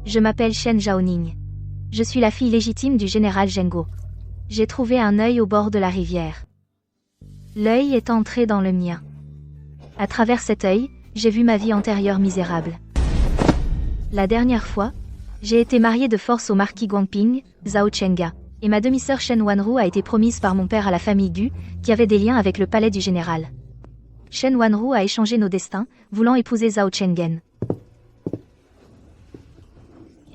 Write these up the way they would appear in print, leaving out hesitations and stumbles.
Je m'appelle Shen Zhaoning. Je suis la fille légitime du général Zhengo. J'ai trouvé un œil au bord de la rivière. L'œil est entré dans le mien. À travers cet œil, j'ai vu ma vie antérieure misérable. La dernière fois, j'ai été mariée de force au marquis Guangping, Zhao Chenga, et ma demi-sœur Shen Wanru a été promise par mon père à la famille Gu, qui avait des liens avec le palais du général. Shen Wanru a échangé nos destins, voulant épouser Zhao Chengen.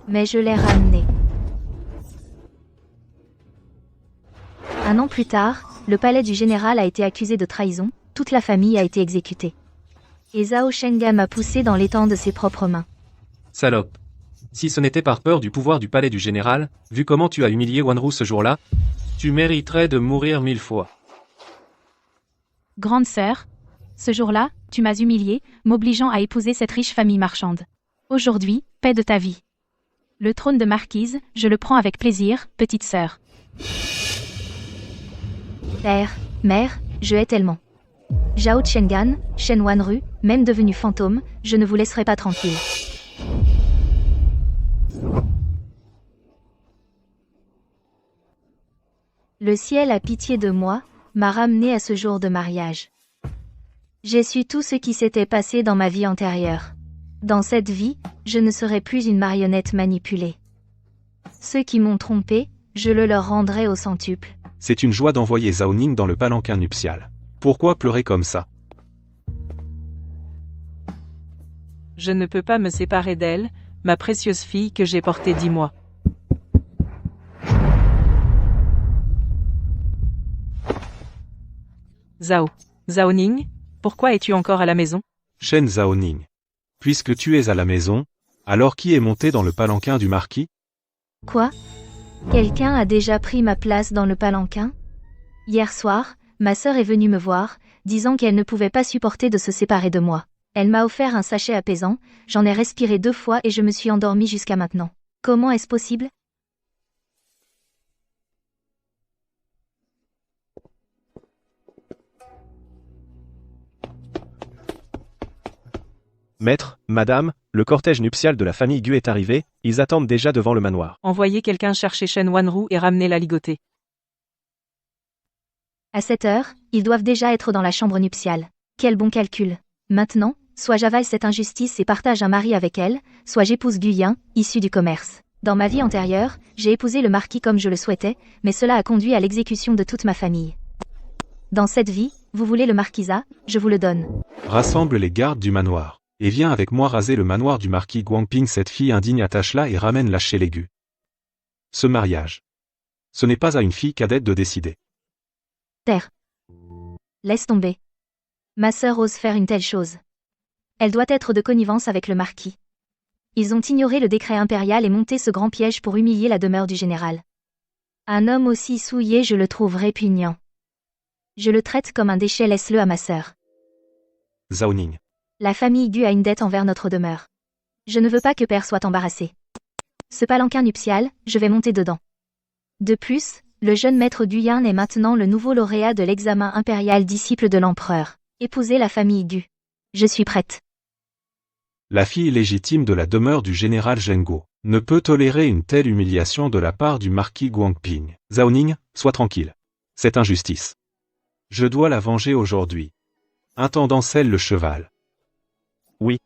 Mais je l'ai ramenée. Un an plus tard, le palais du général a été accusé de trahison, toute la famille a été exécutée. Et Zhao Chenga m'a poussé dans l'étang de ses propres mains. Salope. Si ce n'était par peur du pouvoir du palais du général, vu comment tu as humilié Wanru ce jour-là, tu mériterais de mourir 1000 fois. Grande sœur, ce jour-là, tu m'as humiliée, m'obligeant à épouser cette riche famille marchande. Aujourd'hui, paix de ta vie. Le trône de marquise, je le prends avec plaisir, petite sœur. Père, mère, je hais tellement. Zhao Chengan, Shen Wanru, même devenu fantôme, je ne vous laisserai pas tranquille. Le ciel a pitié de moi, m'a ramené à ce jour de mariage. J'ai su tout ce qui s'était passé dans ma vie antérieure. Dans cette vie, je ne serai plus une marionnette manipulée. Ceux qui m'ont trompé, je le leur rendrai au centuple. C'est une joie d'envoyer Zhaoning dans le palanquin nuptial. Pourquoi pleurer comme ça? Je ne peux pas me séparer d'elle, ma précieuse fille que j'ai portée 10 mois. Zhaoning, pourquoi es-tu encore à la maison? Shen Zhaoning. Puisque tu es à la maison, alors qui est monté dans le palanquin du marquis? Quoi? Quelqu'un a déjà pris ma place dans le palanquin? Hier soir, ma sœur est venue me voir, disant qu'elle ne pouvait pas supporter de se séparer de moi. Elle m'a offert un sachet apaisant, j'en ai respiré 2 fois et je me suis endormie jusqu'à maintenant. Comment est-ce possible? Maître, madame, le cortège nuptial de la famille Gu est arrivé, ils attendent déjà devant le manoir. Envoyez quelqu'un chercher Shen Wanru et ramenez la ligotée. À cette heure, ils doivent déjà être dans la chambre nuptiale. Quel bon calcul. Maintenant, soit j'avale cette injustice et partage un mari avec elle, soit j'épouse Guyen, issu du commerce. Dans ma vie antérieure, j'ai épousé le marquis comme je le souhaitais, mais cela a conduit à l'exécution de toute ma famille. Dans cette vie, vous voulez le marquisat, je vous le donne. Rassemble les gardes du manoir. Et viens avec moi raser le manoir du marquis Guangping. Cette fille indigne attache-la et ramène-la chez les Gu. Ce mariage. Ce n'est pas à une fille cadette de décider. Terre. Laisse tomber. Ma sœur ose faire une telle chose. Elle doit être de connivence avec le marquis. Ils ont ignoré le décret impérial et monté ce grand piège pour humilier la demeure du général. Un homme aussi souillé, je le trouve répugnant. Je le traite comme un déchet, laisse-le à ma sœur. Zhaoning. La famille Gu a une dette envers notre demeure. Je ne veux pas que père soit embarrassé. Ce palanquin nuptial, je vais monter dedans. De plus, le jeune maître Guyen est maintenant le nouveau lauréat de l'examen impérial disciple de l'empereur. Épouser la famille Gu. Je suis prête. La fille légitime de la demeure du général Zhengo ne peut tolérer une telle humiliation de la part du marquis Guangping. Zhaoning, sois tranquille. C'est injustice. Je dois la venger aujourd'hui. Intendant celle le cheval. Oui.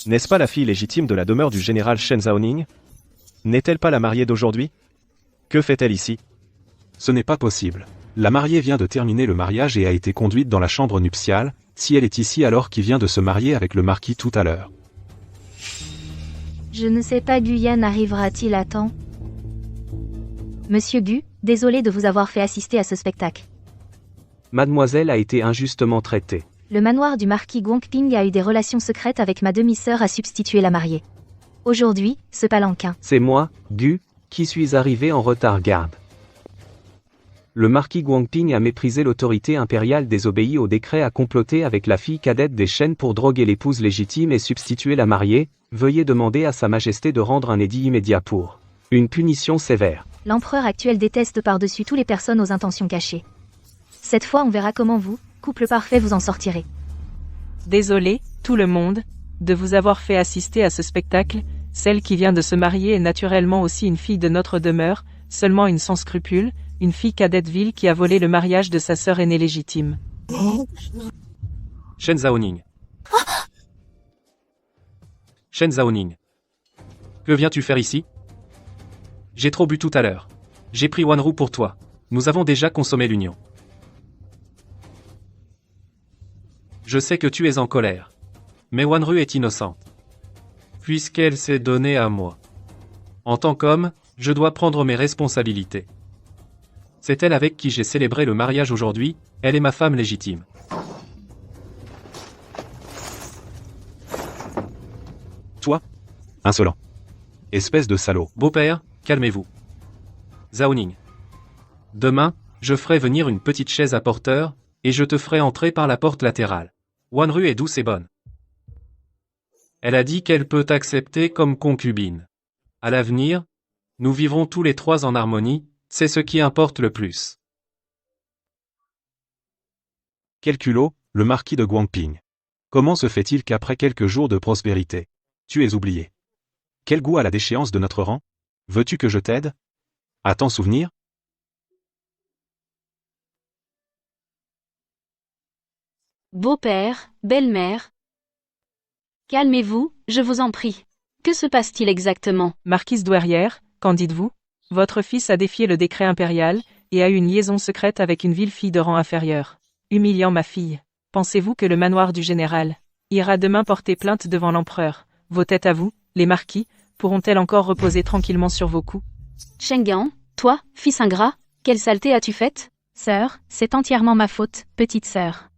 N'est-ce pas la fille légitime de la demeure du général Shen Zhaoning? N'est-elle pas la mariée d'aujourd'hui? Que fait-elle ici? Ce n'est pas possible. La mariée vient de terminer le mariage et a été conduite dans la chambre nuptiale. Si elle est ici alors qui vient de se marier avec le marquis tout à l'heure. Je ne sais pas, Guyen arrivera-t-il à temps? Monsieur Gu, désolé de vous avoir fait assister à ce spectacle. Mademoiselle a été injustement traitée. Le manoir du marquis Guangping a eu des relations secrètes avec ma demi-sœur à substituer la mariée. Aujourd'hui, ce palanquin. C'est moi, Gu, qui suis arrivé en retard garde. Le marquis Guangping a méprisé l'autorité impériale, désobéi au décret, a comploté avec la fille cadette des Shen pour droguer l'épouse légitime et substituer la mariée. Veuillez demander à Sa Majesté de rendre un édit immédiat pour une punition sévère. L'empereur actuel déteste par-dessus tous les personnes aux intentions cachées. Cette fois on verra comment vous, couple parfait, vous en sortirez. Désolé, tout le monde, de vous avoir fait assister à ce spectacle. Celle qui vient de se marier est naturellement aussi une fille de notre demeure, seulement une sans scrupules, une fille cadette ville qui a volé le mariage de sa sœur aînée légitime. Shen Zaoning. Shen Zaoning. Que viens-tu faire ici? J'ai trop bu tout à l'heure. J'ai pris Wanru pour toi. Nous avons déjà consommé l'union. Je sais que tu es en colère. Mais Wanru est innocente. Puisqu'elle s'est donnée à moi. En tant qu'homme, je dois prendre mes responsabilités. C'est elle avec qui j'ai célébré le mariage aujourd'hui, elle est ma femme légitime. Toi? Insolent. Espèce de salaud. Beau-père, calmez-vous. Zaoning. Demain, je ferai venir une petite chaise à porteur, et je te ferai entrer par la porte latérale. Wanru est douce et bonne. Elle a dit qu'elle peut t'accepter comme concubine. À l'avenir, nous vivrons tous les trois en harmonie, c'est ce qui importe le plus. Quel culot, le marquis de Guangping. Comment se fait-il qu'après quelques jours de prospérité, tu es oublié? Quel goût à la déchéance de notre rang? Veux-tu que je t'aide? À t'en souvenir? Beau-père, belle-mère. Calmez-vous, je vous en prie. Que se passe-t-il exactement? Marquise douairière, qu'en dites-vous? Votre fils a défié le décret impérial, et a eu une liaison secrète avec une vile fille de rang inférieur. Humiliant ma fille. Pensez-vous que le manoir du général ira demain porter plainte devant l'empereur? Vos têtes à vous, les marquis, pourront-elles encore reposer tranquillement sur vos coups? Shengan, toi, fils ingrat, quelle saleté as-tu faite? Sœur, c'est entièrement ma faute, petite sœur.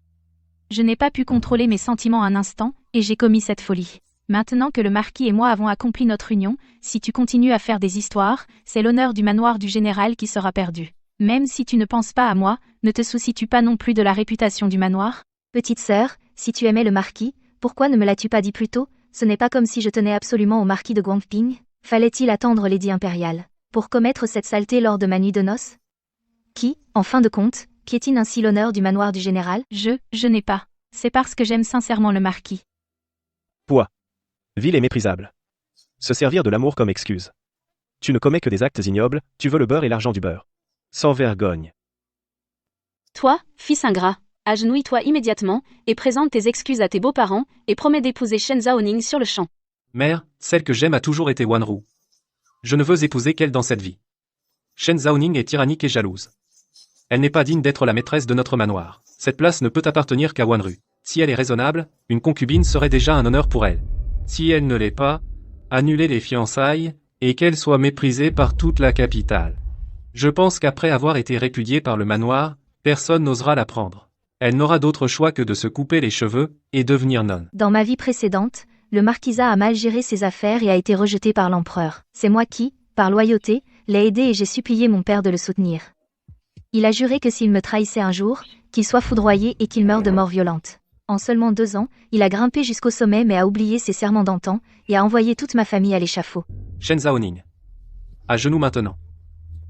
Je n'ai pas pu contrôler mes sentiments un instant, et j'ai commis cette folie. Maintenant que le marquis et moi avons accompli notre union, si tu continues à faire des histoires, c'est l'honneur du manoir du général qui sera perdu. Même si tu ne penses pas à moi, ne te soucies-tu pas non plus de la réputation du manoir? Petite sœur, si tu aimais le marquis, pourquoi ne me l'as-tu pas dit plus tôt? Ce n'est pas comme si je tenais absolument au marquis de Guangping. Fallait-il attendre l'édit impérial pour commettre cette saleté lors de ma nuit de noces? Qui, en fin de compte, piétine ainsi l'honneur du manoir du général? Je n'ai pas. C'est parce que j'aime sincèrement le marquis. Poids. Vil et méprisable. Se servir de l'amour comme excuse. Tu ne commets que des actes ignobles, tu veux le beurre et l'argent du beurre. Sans vergogne. Toi, fils ingrat, agenouille-toi immédiatement, et présente tes excuses à tes beaux-parents, et promets d'épouser Shen Zaoning sur le champ. Mère, celle que j'aime a toujours été Wanru. Je ne veux épouser qu'elle dans cette vie. Shen Zaoning est tyrannique et jalouse. Elle n'est pas digne d'être la maîtresse de notre manoir. Cette place ne peut appartenir qu'à Wanru. Si elle est raisonnable, une concubine serait déjà un honneur pour elle. Si elle ne l'est pas, annuler les fiançailles, et qu'elle soit méprisée par toute la capitale. Je pense qu'après avoir été répudiée par le manoir, personne n'osera la prendre. Elle n'aura d'autre choix que de se couper les cheveux, et devenir nonne. Dans ma vie précédente, le marquisat a mal géré ses affaires et a été rejeté par l'empereur. C'est moi qui, par loyauté, l'ai aidé et j'ai supplié mon père de le soutenir. Il a juré que s'il me trahissait un jour, qu'il soit foudroyé et qu'il meure de mort violente. En seulement 2 ans, il a grimpé jusqu'au sommet mais a oublié ses serments d'antan, et a envoyé toute ma famille à l'échafaud. Shen Zaoning. À genoux maintenant.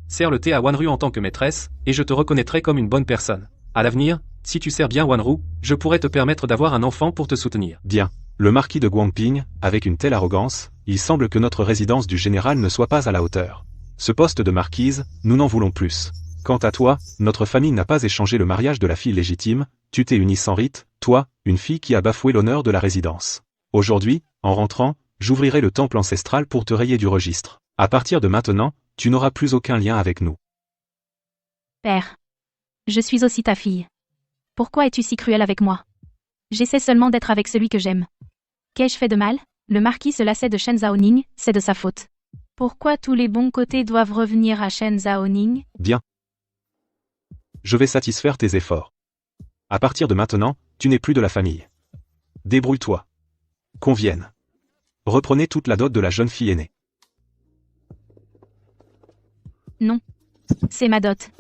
Sers le thé à Wanru en tant que maîtresse, et je te reconnaîtrai comme une bonne personne. À l'avenir, si tu sers bien Wanru, je pourrais te permettre d'avoir un enfant pour te soutenir. Bien. Le marquis de Guangping, avec une telle arrogance, il semble que notre résidence du général ne soit pas à la hauteur. Ce poste de marquise, nous n'en voulons plus. Quant à toi, notre famille n'a pas échangé le mariage de la fille légitime, tu t'es unie sans rite, toi, une fille qui a bafoué l'honneur de la résidence. Aujourd'hui, en rentrant, j'ouvrirai le temple ancestral pour te rayer du registre. À partir de maintenant, tu n'auras plus aucun lien avec nous. Père. Je suis aussi ta fille. Pourquoi es-tu si cruel avec moi? J'essaie seulement d'être avec celui que j'aime. Qu'ai-je fait de mal? Le marquis se lassait de Shen Zaoning, c'est de sa faute. Pourquoi tous les bons côtés doivent revenir à Shen Zaoning? Bien. Je vais satisfaire tes efforts. À partir de maintenant, tu n'es plus de la famille. Débrouille-toi. Qu'on vienne. Reprenez toute la dot de la jeune fille aînée. Non. C'est ma dot.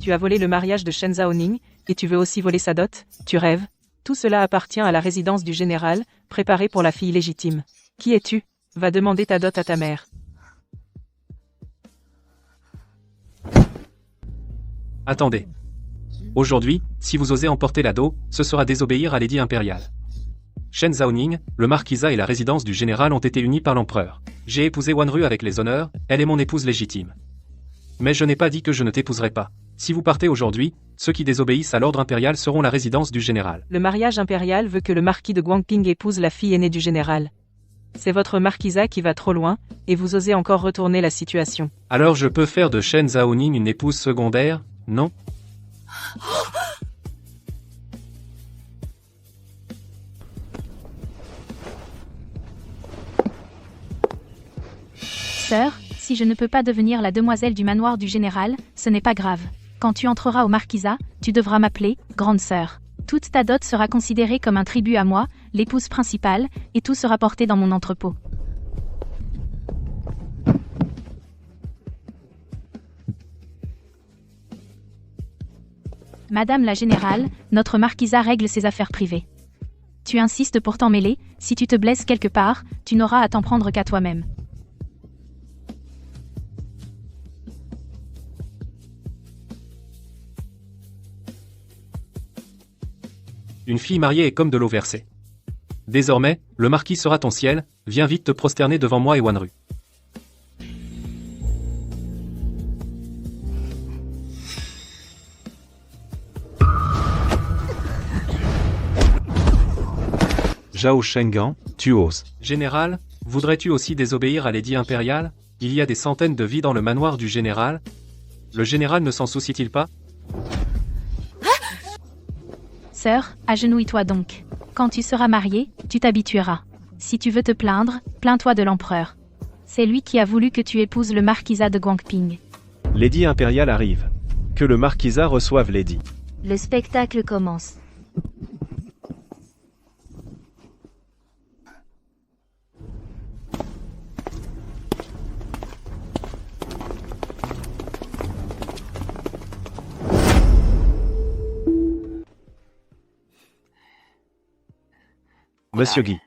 Tu as volé le mariage de Shen Zaoning, et tu veux aussi voler sa dot? Tu rêves? Tout cela appartient à la résidence du général, préparée pour la fille légitime. Qui es-tu? Va demander ta dot à ta mère. Attendez. Aujourd'hui, si vous osez emporter l'ado, ce sera désobéir à l'édit impérial. Shen Zaoning, le marquisat et la résidence du général ont été unis par l'empereur. J'ai épousé Wanru avec les honneurs, elle est mon épouse légitime. Mais je n'ai pas dit que je ne t'épouserai pas. Si vous partez aujourd'hui, ceux qui désobéissent à l'ordre impérial seront la résidence du général. Le mariage impérial veut que le marquis de Guangping épouse la fille aînée du général. C'est votre marquisat qui va trop loin, et vous osez encore retourner la situation. Alors je peux faire de Shen Zaoning une épouse secondaire, non? Sœur, si je ne peux pas devenir la demoiselle du manoir du général, ce n'est pas grave. Quand tu entreras au marquisat, tu devras m'appeler grande sœur. Toute ta dot sera considérée comme un tribut à moi, l'épouse principale, et tout sera porté dans mon entrepôt. Madame la générale, notre marquisat règle ses affaires privées. Tu insistes pour t'en mêler, si tu te blesses quelque part, tu n'auras à t'en prendre qu'à toi-même. Une fille mariée est comme de l'eau versée. Désormais, le marquis sera ton ciel, viens vite te prosterner devant moi et Wanru. Zhao Shengan, tu oses. Général, voudrais-tu aussi désobéir à l'édit impérial? Il y a des centaines de vies dans le manoir du général. Le général ne s'en soucie-t-il pas? Sœur, agenouille-toi donc. Quand tu seras mariée, tu t'habitueras. Si tu veux te plaindre, plains-toi de l'empereur. C'est lui qui a voulu que tu épouses le marquisat de Guangping. L'édit impérial arrive. Que le marquisat reçoive l'édit. Le spectacle commence. Monsieur Guy.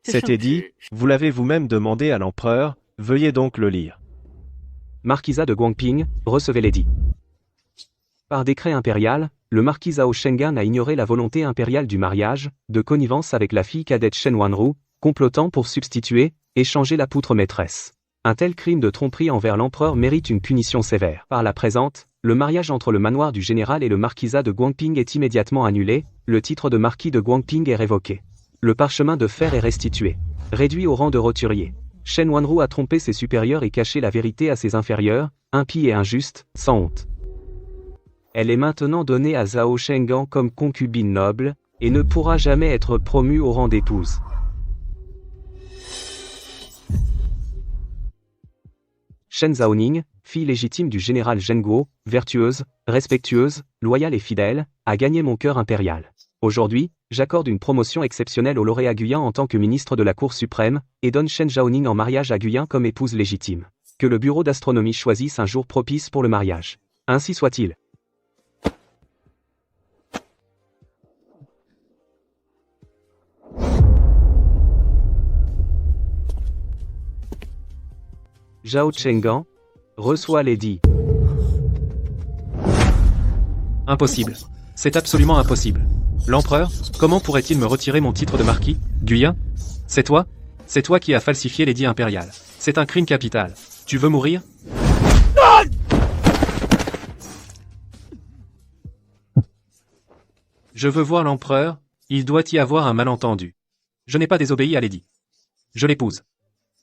Cet édit, vous l'avez vous-même demandé à l'empereur, veuillez donc le lire. Marquisat de Guangping, recevez l'édit. Par décret impérial, le marquis Zhao Shengan a ignoré la volonté impériale du mariage, de connivence avec la fille cadette Shen Wanru, complotant pour substituer, échanger la poutre maîtresse. Un tel crime de tromperie envers l'empereur mérite une punition sévère. Par la présente, le mariage entre le manoir du général et le marquisat de Guangping est immédiatement annulé, le titre de marquis de Guangping est révoqué. Le parchemin de fer est restitué. Réduit au rang de roturier. Shen Wanru a trompé ses supérieurs et caché la vérité à ses inférieurs, impie et injuste, sans honte. Elle est maintenant donnée à Zhao Shengan comme concubine noble, et ne pourra jamais être promue au rang d'épouse. Shen Zaoning, fille légitime du général Zhenguo, vertueuse, respectueuse, loyale et fidèle, a gagné mon cœur impérial. Aujourd'hui, j'accorde une promotion exceptionnelle au lauréat Guyan en tant que ministre de la Cour suprême, et donne Shen Zaoning en mariage à Guyan comme épouse légitime. Que le bureau d'astronomie choisisse un jour propice pour le mariage. Ainsi soit-il. Zhao Shengan reçoit l'édit. Impossible. C'est absolument impossible. L'empereur, comment pourrait-il me retirer mon titre de marquis, Guyan? C'est toi? C'est toi qui as falsifié l'édit impérial. C'est un crime capital. Tu veux mourir? Je veux voir l'empereur, il doit y avoir un malentendu. Je n'ai pas désobéi à l'édit. Je l'épouse.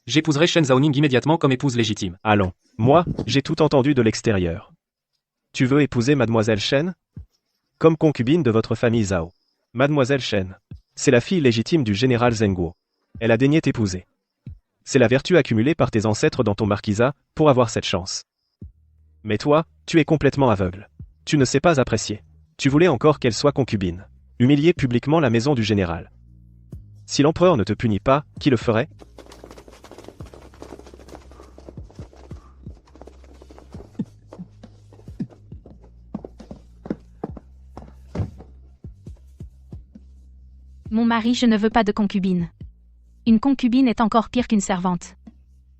J'épouserai Shen Zaoning immédiatement comme épouse légitime. Allons. Moi, j'ai tout entendu de l'extérieur. Tu veux épouser mademoiselle Shen? Comme concubine de votre famille Zhao. Mademoiselle Shen. C'est la fille légitime du général Zhenguo. Elle a daigné t'épouser. C'est la vertu accumulée par tes ancêtres dans ton marquisat, pour avoir cette chance. Mais toi, tu es complètement aveugle. Tu ne sais pas apprécier. Tu voulais encore qu'elle soit concubine. Humilier publiquement la maison du général. Si l'empereur ne te punit pas, qui le ferait? Mon mari, je ne veux pas de concubine. Une concubine est encore pire qu'une servante.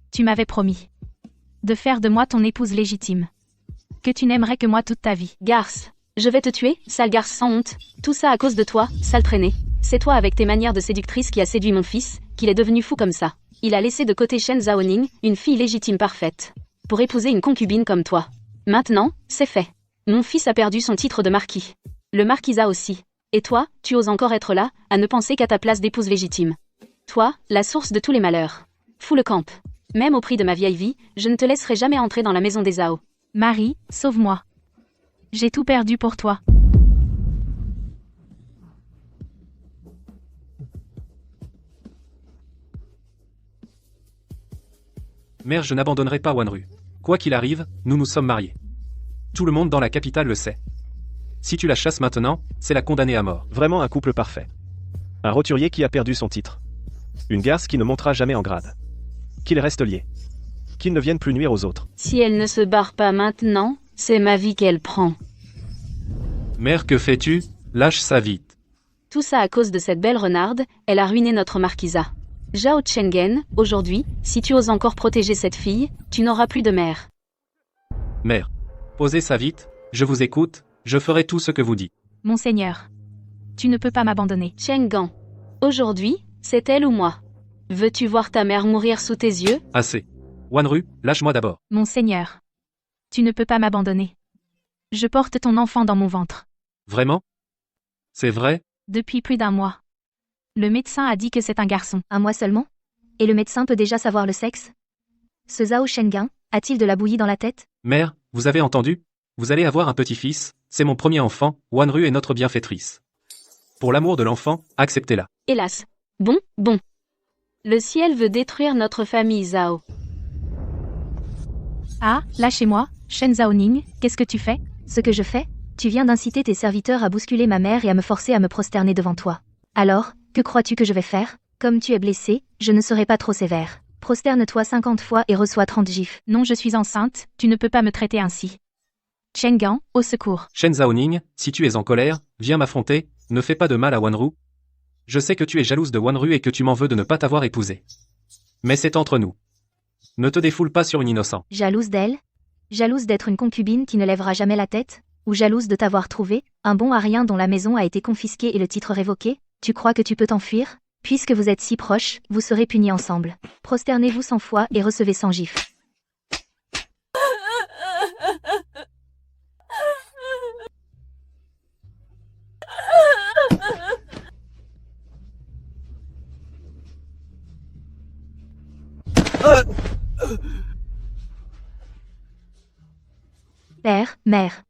Tu m'avais promis de faire de moi ton épouse légitime. que tu n'aimerais que moi toute ta vie. Garce, je vais te tuer, sale garce sans honte. Tout ça à cause de toi, sale traîné. C'est toi avec tes manières de séductrice qui a séduit mon fils, qu'il est devenu fou comme ça. Il a laissé de côté Shen Zhaoning, une fille légitime parfaite, pour épouser une concubine comme toi. Maintenant, c'est fait. Mon fils a perdu son titre de marquis. Le marquisat aussi. Et toi, tu oses encore être là, à ne penser qu'à ta place d'épouse légitime. Toi, la source de tous les malheurs. Fous le camp. Même au prix de ma vieille vie, je ne te laisserai jamais entrer dans la maison des Zhao. Marie, sauve-moi. J'ai tout perdu pour toi. Mère, je n'abandonnerai pas Wanru. Quoi qu'il arrive, nous nous sommes mariés. Tout le monde dans la capitale le sait. Si tu la chasses maintenant, c'est la condamner à mort. Vraiment un couple parfait. Un roturier qui a perdu son titre. Une garce qui ne montera jamais en grade. Qu'ils restent liés. Qu'ils ne viennent plus nuire aux autres. Si elle ne se barre pas maintenant, c'est ma vie qu'elle prend. Mère, que fais-tu? Lâche ça vite. Tout ça à cause de cette belle renarde, elle a ruiné notre marquisat. Zhao Chengen, aujourd'hui, si tu oses encore protéger cette fille, tu n'auras plus de mère. Mère, posez ça vite, je vous écoute, je ferai tout ce que vous dites. Monseigneur, tu ne peux pas m'abandonner. Chengan, aujourd'hui, c'est elle ou moi. Veux-tu voir ta mère mourir sous tes yeux? Assez. Wanru, lâche-moi d'abord. Monseigneur, tu ne peux pas m'abandonner. Je porte ton enfant dans mon ventre. Vraiment? C'est vrai? Depuis plus d'un mois. Le médecin a dit que c'est un garçon. Un mois seulement? Et le médecin peut déjà savoir le sexe? Ce Zhao Shengen a-t-il de la bouillie dans la tête? Mère, vous avez entendu? Vous allez avoir un petit-fils, c'est mon premier enfant, Wanru est notre bienfaitrice. Pour l'amour de l'enfant, acceptez-la. Hélas. Bon. Le ciel veut détruire notre famille Zhao. Ah, lâchez-moi, Shen Zhaoning, qu'est-ce que tu fais? Ce que je fais? Tu viens d'inciter tes serviteurs à bousculer ma mère et à me forcer à me prosterner devant toi. Alors, que crois-tu que je vais faire? Comme tu es blessé, je ne serai pas trop sévère. Prosterne-toi 50 fois et reçois 30 gifles. Non, je suis enceinte, tu ne peux pas me traiter ainsi. Chengan, au secours. Shen Zhaoning, si tu es en colère, viens m'affronter, ne fais pas de mal à Wanru. Je sais que tu es jalouse de Wanru et que tu m'en veux de ne pas t'avoir épousé. Mais c'est entre nous. Ne te défoule pas sur une innocente. Jalouse d'elle? Jalouse d'être une concubine qui ne lèvera jamais la tête? Ou jalouse de t'avoir trouvé, un bon à rien dont la maison a été confisquée et le titre révoqué? Tu crois que tu peux t'enfuir? Puisque vous êtes si proches, vous serez punis ensemble. Prosternez-vous 100 fois et recevez 100 gifles. Père, mère.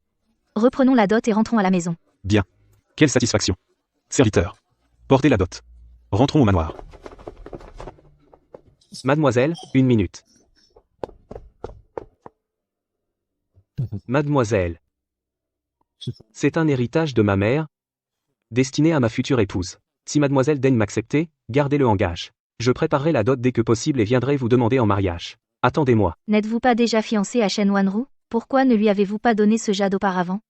Reprenons la dot et rentrons à la maison. Bien. Quelle satisfaction. Serviteur. Portez la dot. Rentrons au manoir. Mademoiselle, 1 minute. Mademoiselle. C'est un héritage de ma mère, destiné à ma future épouse. Si mademoiselle daigne m'accepter, gardez-le en gage. Je préparerai la dot dès que possible et viendrai vous demander en mariage. Attendez-moi. N'êtes-vous pas déjà fiancé à Shen Wanru? Pourquoi ne lui avez-vous pas donné ce jade auparavant?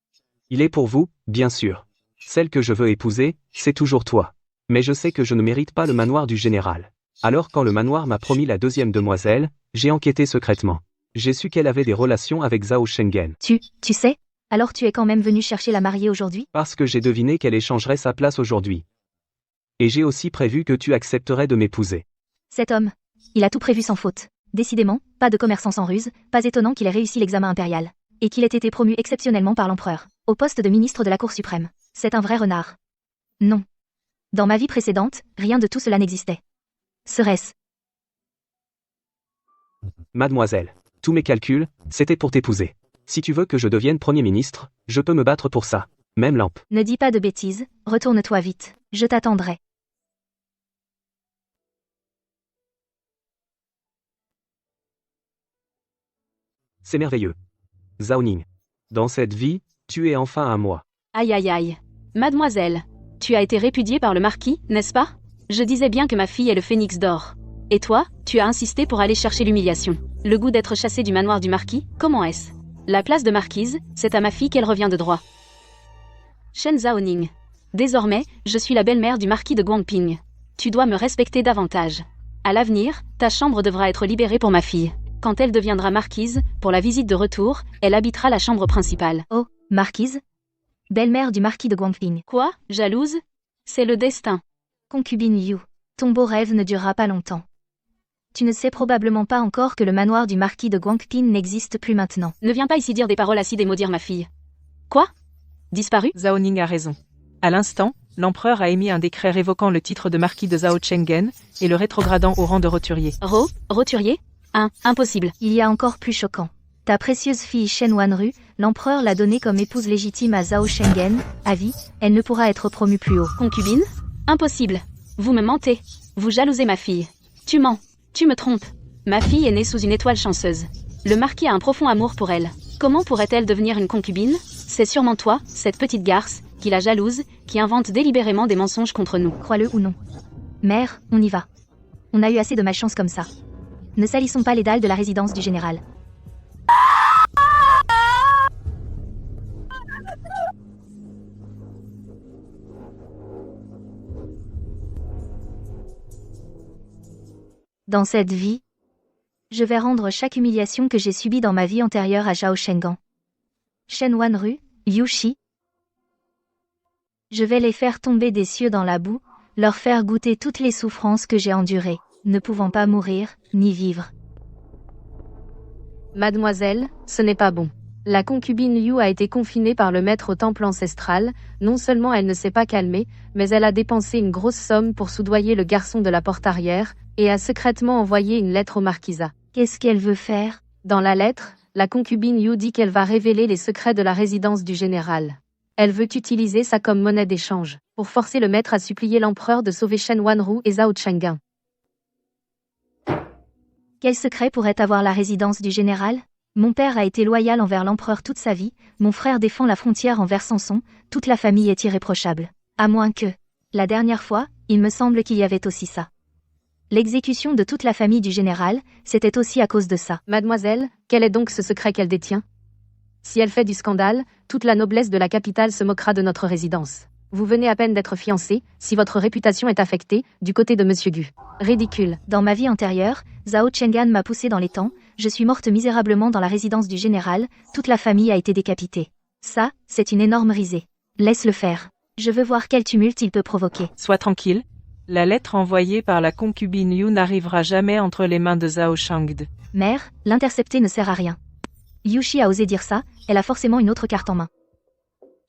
Il est pour vous, bien sûr. Celle que je veux épouser, c'est toujours toi. Mais je sais que je ne mérite pas le manoir du général. Alors quand le manoir m'a promis la deuxième demoiselle, j'ai enquêté secrètement. J'ai su qu'elle avait des relations avec Zhao Shengen. Tu sais? Alors tu es quand même venu chercher la mariée aujourd'hui? Parce que j'ai deviné qu'elle échangerait sa place aujourd'hui. Et j'ai aussi prévu que tu accepterais de m'épouser. Cet homme, il a tout prévu sans faute. Décidément, pas de commerçant sans ruse, pas étonnant qu'il ait réussi l'examen impérial. Et qu'il ait été promu exceptionnellement par l'empereur, au poste de ministre de la Cour suprême. C'est un vrai renard. Non. Dans ma vie précédente, rien de tout cela n'existait. Serait-ce? Mademoiselle, tous mes calculs, c'était pour t'épouser. Si tu veux que je devienne Premier ministre, je peux me battre pour ça. Même lampe. Ne dis pas de bêtises, retourne-toi vite. Je t'attendrai. C'est merveilleux. Zhaoning. Dans cette vie, tu es enfin à moi. Aïe aïe aïe. Mademoiselle, tu as été répudiée par le marquis, n'est-ce pas? Je disais bien que ma fille est le phénix d'or. Et toi, tu as insisté pour aller chercher l'humiliation. Le goût d'être chassée du manoir du marquis, comment est-ce? La place de marquise, c'est à ma fille qu'elle revient de droit. Shen Zhaoning. Désormais, je suis la belle-mère du marquis de Guangping. Tu dois me respecter davantage. À l'avenir, ta chambre devra être libérée pour ma fille. Quand elle deviendra marquise, pour la visite de retour, elle habitera la chambre principale. Oh, marquise? Belle-mère du marquis de Guangping. Quoi? Jalouse? C'est le destin. Concubine Yu, ton beau rêve ne durera pas longtemps. Tu ne sais probablement pas encore que le manoir du marquis de Guangping n'existe plus maintenant. Ne viens pas ici dire des paroles acides et maudire ma fille. Quoi? Disparu? Zhao Ning a raison. À l'instant, l'empereur a émis un décret révoquant le titre de marquis de Zhao Chenggen et le rétrogradant au rang de roturier. Roturier? Impossible. Il y a encore plus choquant. Ta précieuse fille Shen Wanru, l'empereur l'a donnée comme épouse légitime à Zhao Chenggen, à vie, elle ne pourra être promue plus haut. Concubine? Impossible. Vous me mentez. Vous jalousez ma fille. Tu mens. Tu me trompes. Ma fille est née sous une étoile chanceuse. Le marquis a un profond amour pour elle. Comment pourrait-elle devenir une concubine? C'est sûrement toi, cette petite garce, qui la jalouse, qui invente délibérément des mensonges contre nous. Crois-le ou non. Mère, on y va. On a eu assez de malchance comme ça. Ne salissons pas les dalles de la résidence du général. Dans cette vie, je vais rendre chaque humiliation que j'ai subie dans ma vie antérieure à Zhao Shengan. Shen Wanru, Liu Shi. Je vais les faire tomber des cieux dans la boue, leur faire goûter toutes les souffrances que j'ai endurées, ne pouvant pas mourir, ni vivre. Mademoiselle, ce n'est pas bon. La concubine Liu a été confinée par le maître au temple ancestral. Non seulement elle ne s'est pas calmée, mais elle a dépensé une grosse somme pour soudoyer le garçon de la porte arrière, et a secrètement envoyé une lettre au marquisat. Qu'est-ce qu'elle veut faire? Dans la lettre, la concubine Liu dit qu'elle va révéler les secrets de la résidence du général. Elle veut utiliser ça comme monnaie d'échange, pour forcer le maître à supplier l'empereur de sauver Shen Wanru et Zhao Chenggen. Quel secret pourrait avoir la résidence du général? Mon père a été loyal envers l'empereur toute sa vie, mon frère défend la frontière envers Samson, toute la famille est irréprochable. À moins que... La dernière fois, il me semble qu'il y avait aussi ça. L'exécution de toute la famille du général, c'était aussi à cause de ça. Mademoiselle, quel est donc ce secret qu'elle détient? Si elle fait du scandale, toute la noblesse de la capitale se moquera de notre résidence. Vous venez à peine d'être fiancé, si votre réputation est affectée, du côté de Monsieur Gu. Ridicule. Dans ma vie antérieure, Zhao Chenggen m'a poussé dans les temps, je suis morte misérablement dans la résidence du général, toute la famille a été décapitée. Ça, c'est une énorme risée. Laisse-le faire. Je veux voir quel tumulte il peut provoquer. Sois tranquille. La lettre envoyée par la concubine Liu n'arrivera jamais entre les mains de Zhao Shangde. Mère, l'intercepter ne sert à rien. Yushi a osé dire ça, elle a forcément une autre carte en main.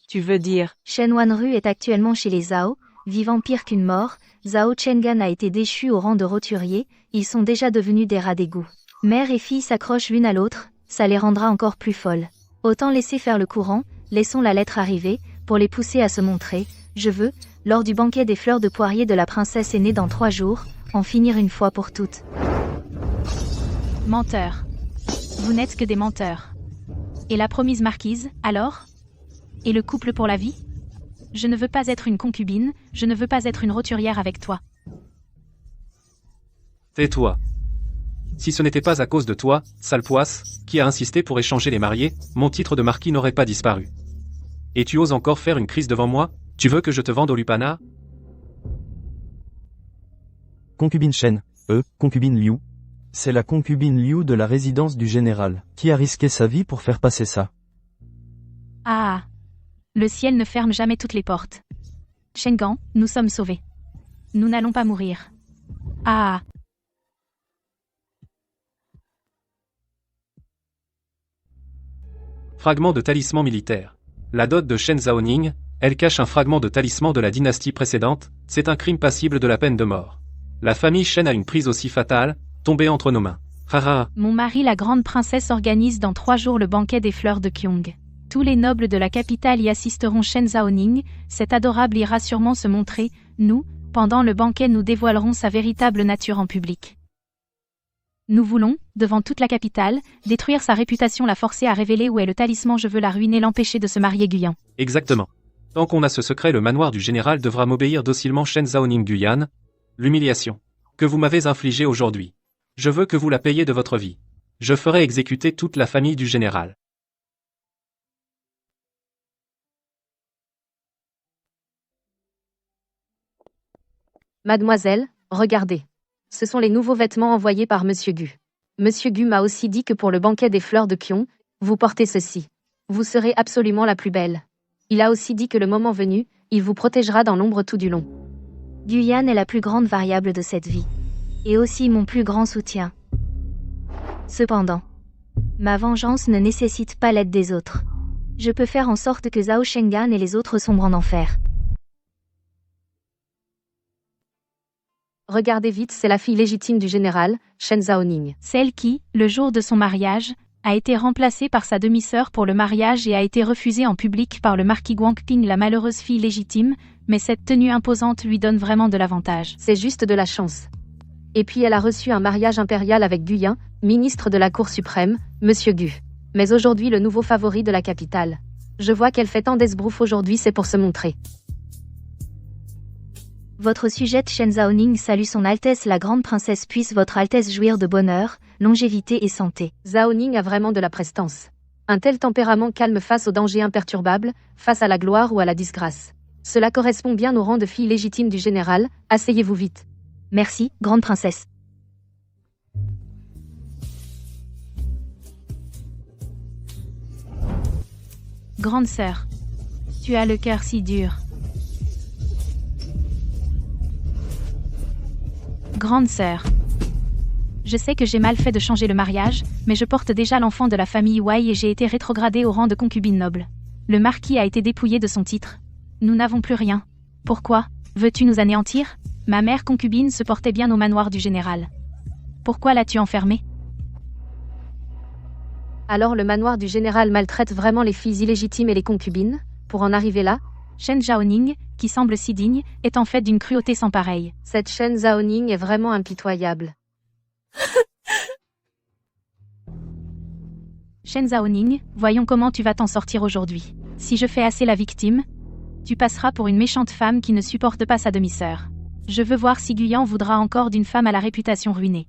Tu veux dire? Shen Wanru est actuellement chez les Zhao, vivant pire qu'une mort, Zhao Chenggen a été déchu au rang de roturier, ils sont déjà devenus des rats d'égout. Mère et fille s'accrochent l'une à l'autre, ça les rendra encore plus folles. Autant laisser faire le courant, laissons la lettre arriver, pour les pousser à se montrer, je veux, lors du banquet des fleurs de poirier de la princesse aînée dans 3 jours, en finir une fois pour toutes. Menteurs. Vous n'êtes que des menteurs. Et la promise marquise, alors? Et le couple pour la vie? Je ne veux pas être une concubine, je ne veux pas être une roturière avec toi. Tais-toi. Si ce n'était pas à cause de toi, sale poisse, qui a insisté pour échanger les mariés, mon titre de marquis n'aurait pas disparu. Et tu oses encore faire une crise devant moi? Tu veux que je te vende au lupanar? Concubine Shen, concubine Liu. C'est la concubine Liu de la résidence du général, qui a risqué sa vie pour faire passer ça. Ah! Le ciel ne ferme jamais toutes les portes. Shengan, nous sommes sauvés. Nous n'allons pas mourir. Ah! Fragment de talisman militaire. La dot de Shen Zhaoning, elle cache un fragment de talisman de la dynastie précédente, c'est un crime passible de la peine de mort. La famille Shen a une prise aussi fatale, tombée entre nos mains. Haha. Mon mari la grande princesse organise dans 3 jours le banquet des fleurs de Kyong. Tous les nobles de la capitale y assisteront. Shen Zhaoning, cet adorable ira sûrement se montrer, nous, pendant le banquet nous dévoilerons sa véritable nature en public. Nous voulons, devant toute la capitale, détruire sa réputation, la forcer à révéler où est le talisman. Je veux la ruiner, l'empêcher de se marier. Guyan. Exactement. Tant qu'on a ce secret, le manoir du général devra m'obéir docilement. Shen Zhaoning Guyan. L'humiliation que vous m'avez infligée aujourd'hui. Je veux que vous la payiez de votre vie. Je ferai exécuter toute la famille du général. Mademoiselle, regardez. Ce sont les nouveaux vêtements envoyés par Monsieur Gu. Monsieur Gu m'a aussi dit que pour le banquet des fleurs de Kion, vous portez ceci. Vous serez absolument la plus belle. Il a aussi dit que le moment venu, il vous protégera dans l'ombre tout du long. Guyane est la plus grande variable de cette vie. Et aussi mon plus grand soutien. Cependant, ma vengeance ne nécessite pas l'aide des autres. Je peux faire en sorte que Zhao Shengan et les autres sombrent en enfer. Regardez vite, c'est la fille légitime du général, Shen Zhaoning. Celle qui, le jour de son mariage, a été remplacée par sa demi-sœur pour le mariage et a été refusée en public par le marquis Guangping, la malheureuse fille légitime, mais cette tenue imposante lui donne vraiment de l'avantage. C'est juste de la chance. Et puis elle a reçu un mariage impérial avec Guyan, ministre de la Cour suprême, Monsieur Gu. Mais aujourd'hui le nouveau favori de la capitale. Je vois qu'elle fait tant d'esbrouf aujourd'hui, c'est pour se montrer. Votre sujette Shen Zhaoning salue son Altesse la Grande Princesse, puisse votre Altesse jouir de bonheur, longévité et santé. Zhaoning a vraiment de la prestance. Un tel tempérament calme face au danger imperturbable, face à la gloire ou à la disgrâce. Cela correspond bien au rang de fille légitime du général, asseyez-vous vite. Merci, Grande Princesse. Grande sœur, tu as le cœur si dur. Grande sœur, je sais que j'ai mal fait de changer le mariage, mais je porte déjà l'enfant de la famille Wei et j'ai été rétrogradée au rang de concubine noble. Le marquis a été dépouillé de son titre. Nous n'avons plus rien. Pourquoi? Veux-tu nous anéantir? Ma mère concubine se portait bien au manoir du général. Pourquoi l'as-tu enfermée? Alors le manoir du général maltraite vraiment les filles illégitimes et les concubines? Pour en arriver là? Shen Zhaoning, qui semble si digne, est en fait d'une cruauté sans pareille. Cette Shen Zhaoning est vraiment impitoyable. Shen Zhaoning, voyons comment tu vas t'en sortir aujourd'hui. Si je fais assez la victime, tu passeras pour une méchante femme qui ne supporte pas sa demi-sœur. Je veux voir si Guyan voudra encore d'une femme à la réputation ruinée.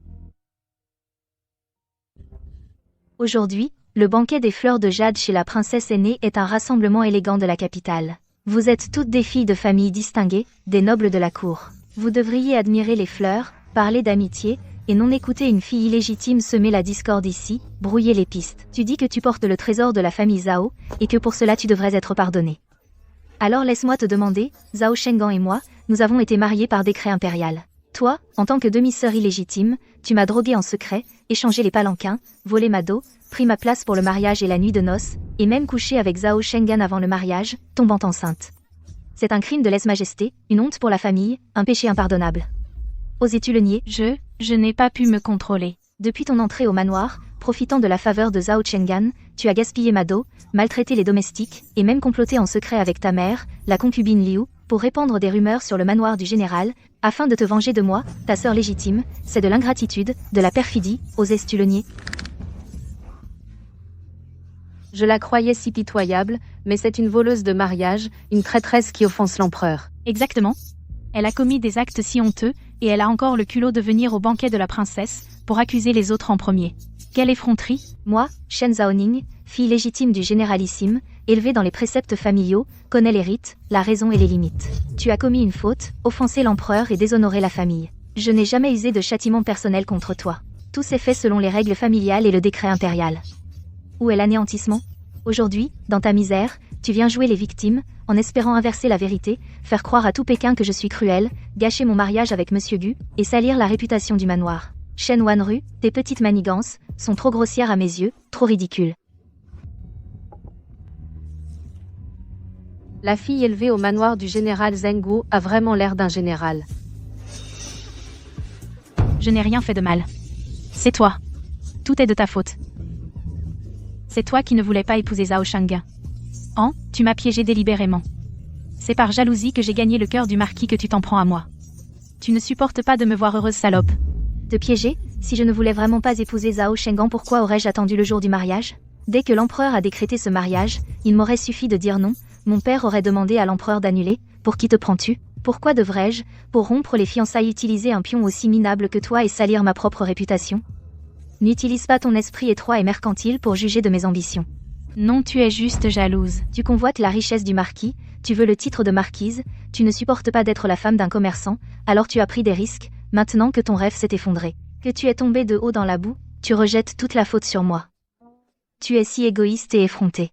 Aujourd'hui, le banquet des fleurs de jade chez la princesse aînée est un rassemblement élégant de la capitale. Vous êtes toutes des filles de famille distinguées, des nobles de la cour. Vous devriez admirer les fleurs, parler d'amitié, et non écouter une fille illégitime semer la discorde ici, brouiller les pistes. Tu dis que tu portes le trésor de la famille Zhao, et que pour cela tu devrais être pardonné. Alors laisse-moi te demander, Zhao Shengan et moi, nous avons été mariés par décret impérial. Toi, en tant que demi-sœur illégitime, tu m'as drogué en secret, échangé les palanquins, volé ma dot, pris ma place pour le mariage et la nuit de noces, et même couché avec Zhao Shengan avant le mariage, tombant enceinte. C'est un crime de lèse-majesté, une honte pour la famille, un péché impardonnable. Osais-tu le nier? Je n'ai pas pu me contrôler. Depuis ton entrée au manoir, profitant de la faveur de Zhao Shengan, tu as gaspillé ma dot, maltraité les domestiques, et même comploté en secret avec ta mère, la concubine Liu, pour répandre des rumeurs sur le manoir du général, afin de te venger de moi, ta sœur légitime. C'est de l'ingratitude, de la perfidie, osais-tu le nier? Je la croyais si pitoyable, mais c'est une voleuse de mariage, une traîtresse qui offense l'empereur. Exactement. Elle a commis des actes si honteux, et elle a encore le culot de venir au banquet de la princesse, pour accuser les autres en premier. Quelle effronterie! Moi, Shen Zhaoning, fille légitime du généralissime, élevée dans les préceptes familiaux, connais les rites, la raison et les limites. Tu as commis une faute, offensé l'empereur et déshonoré la famille. Je n'ai jamais usé de châtiment personnel contre toi. Tout s'est fait selon les règles familiales et le décret impérial. Où est l'anéantissement? Aujourd'hui, dans ta misère, tu viens jouer les victimes, en espérant inverser la vérité, faire croire à tout Pékin que je suis cruelle, gâcher mon mariage avec Monsieur Gu, et salir la réputation du manoir. Shen Wanru, tes petites manigances sont trop grossières à mes yeux, trop ridicules. La fille élevée au manoir du général Zhengguo a vraiment l'air d'un général. Je n'ai rien fait de mal. C'est toi. Tout est de ta faute. C'est toi qui ne voulais pas épouser Zhao Shengan. Tu m'as piégé délibérément. C'est par jalousie que j'ai gagné le cœur du marquis que tu t'en prends à moi. Tu ne supportes pas de me voir heureuse, salope. Te piéger? Si je ne voulais vraiment pas épouser Zhao Shengan, pourquoi aurais-je attendu le jour du mariage? Dès que l'empereur a décrété ce mariage, il m'aurait suffi de dire non. Mon père aurait demandé à l'empereur d'annuler. Pour qui te prends-tu? Pourquoi devrais-je, pour rompre les fiançailles, utiliser un pion aussi minable que toi et salir ma propre réputation? N'utilise pas ton esprit étroit et mercantile pour juger de mes ambitions. Non, tu es juste jalouse. Tu convoites la richesse du marquis, tu veux le titre de marquise, tu ne supportes pas d'être la femme d'un commerçant, alors tu as pris des risques, maintenant que ton rêve s'est effondré. Que tu es tombé de haut dans la boue, tu rejettes toute la faute sur moi. Tu es si égoïste et effronté.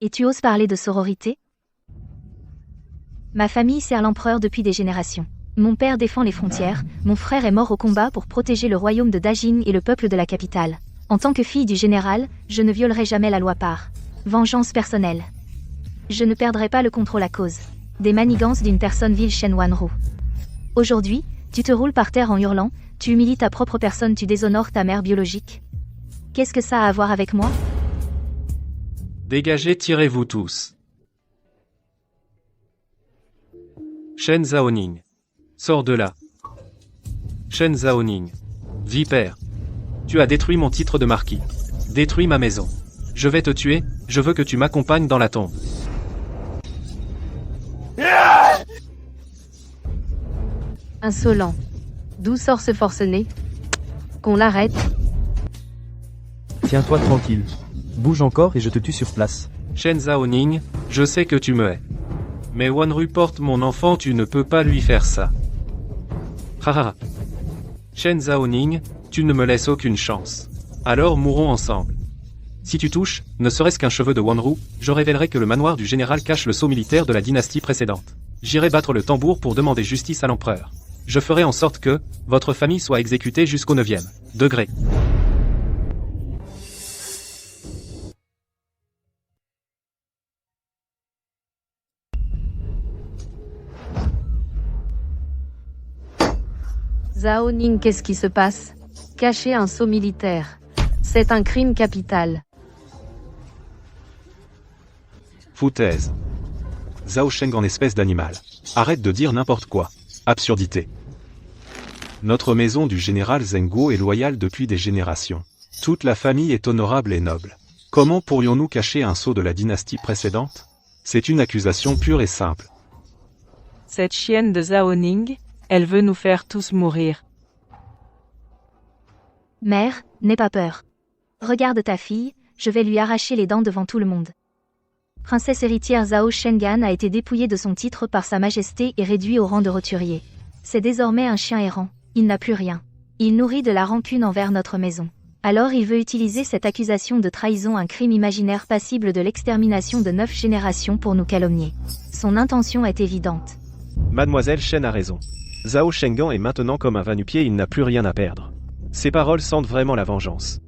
Et tu oses parler de sororité? Ma famille sert l'empereur depuis des générations. Mon père défend les frontières, mon frère est mort au combat pour protéger le royaume de Dajin et le peuple de la capitale. En tant que fille du général, je ne violerai jamais la loi par vengeance personnelle. Je ne perdrai pas le contrôle à cause des manigances d'une personne vile Shen Wanru. Aujourd'hui, tu te roules par terre en hurlant, tu humilies ta propre personne, tu déshonores ta mère biologique. Qu'est-ce que ça a à voir avec moi? Dégagez, tirez-vous tous. Shen Zaoning. Sors de là. Shen Zaoning. Vipère. Tu as détruit mon titre de marquis. Détruis ma maison. Je vais te tuer, je veux que tu m'accompagnes dans la tombe. Insolent. D'où sort ce forcené? Qu'on l'arrête. Tiens-toi tranquille. Bouge encore et je te tue sur place. Shen Zaoning, je sais que tu me hais. Mais Wanru porte mon enfant, tu ne peux pas lui faire ça. Haha. Shen Zaoning, tu ne me laisses aucune chance. Alors mourons ensemble. Si tu touches, ne serait-ce qu'un cheveu de Wanru, je révélerai que le manoir du général cache le sceau militaire de la dynastie précédente. J'irai battre le tambour pour demander justice à l'empereur. Je ferai en sorte que votre famille soit exécutée jusqu'au 9e degré. Zaoning, qu'est-ce qui se passe? Cacher un sceau militaire. C'est un crime capital. Foutaise. Zhao Sheng en espèce d'animal. Arrête de dire n'importe quoi. Absurdité. Notre maison du général Zhenguo est loyale depuis des générations. Toute la famille est honorable et noble. Comment pourrions-nous cacher un sceau de la dynastie précédente? C'est une accusation pure et simple. Cette chienne de Zaoning, elle veut nous faire tous mourir. Mère, n'aie pas peur. Regarde ta fille, je vais lui arracher les dents devant tout le monde. Princesse héritière Zhao Shengan a été dépouillée de son titre par sa majesté et réduit au rang de roturier. C'est désormais un chien errant, il n'a plus rien. Il nourrit de la rancune envers notre maison. Alors il veut utiliser cette accusation de trahison, un crime imaginaire passible de l'extermination de 9 générations pour nous calomnier. Son intention est évidente. Mademoiselle Shen a raison. Zhao Shengan est maintenant comme un va-nu-pied, il n'a plus rien à perdre. Ses paroles sentent vraiment la vengeance.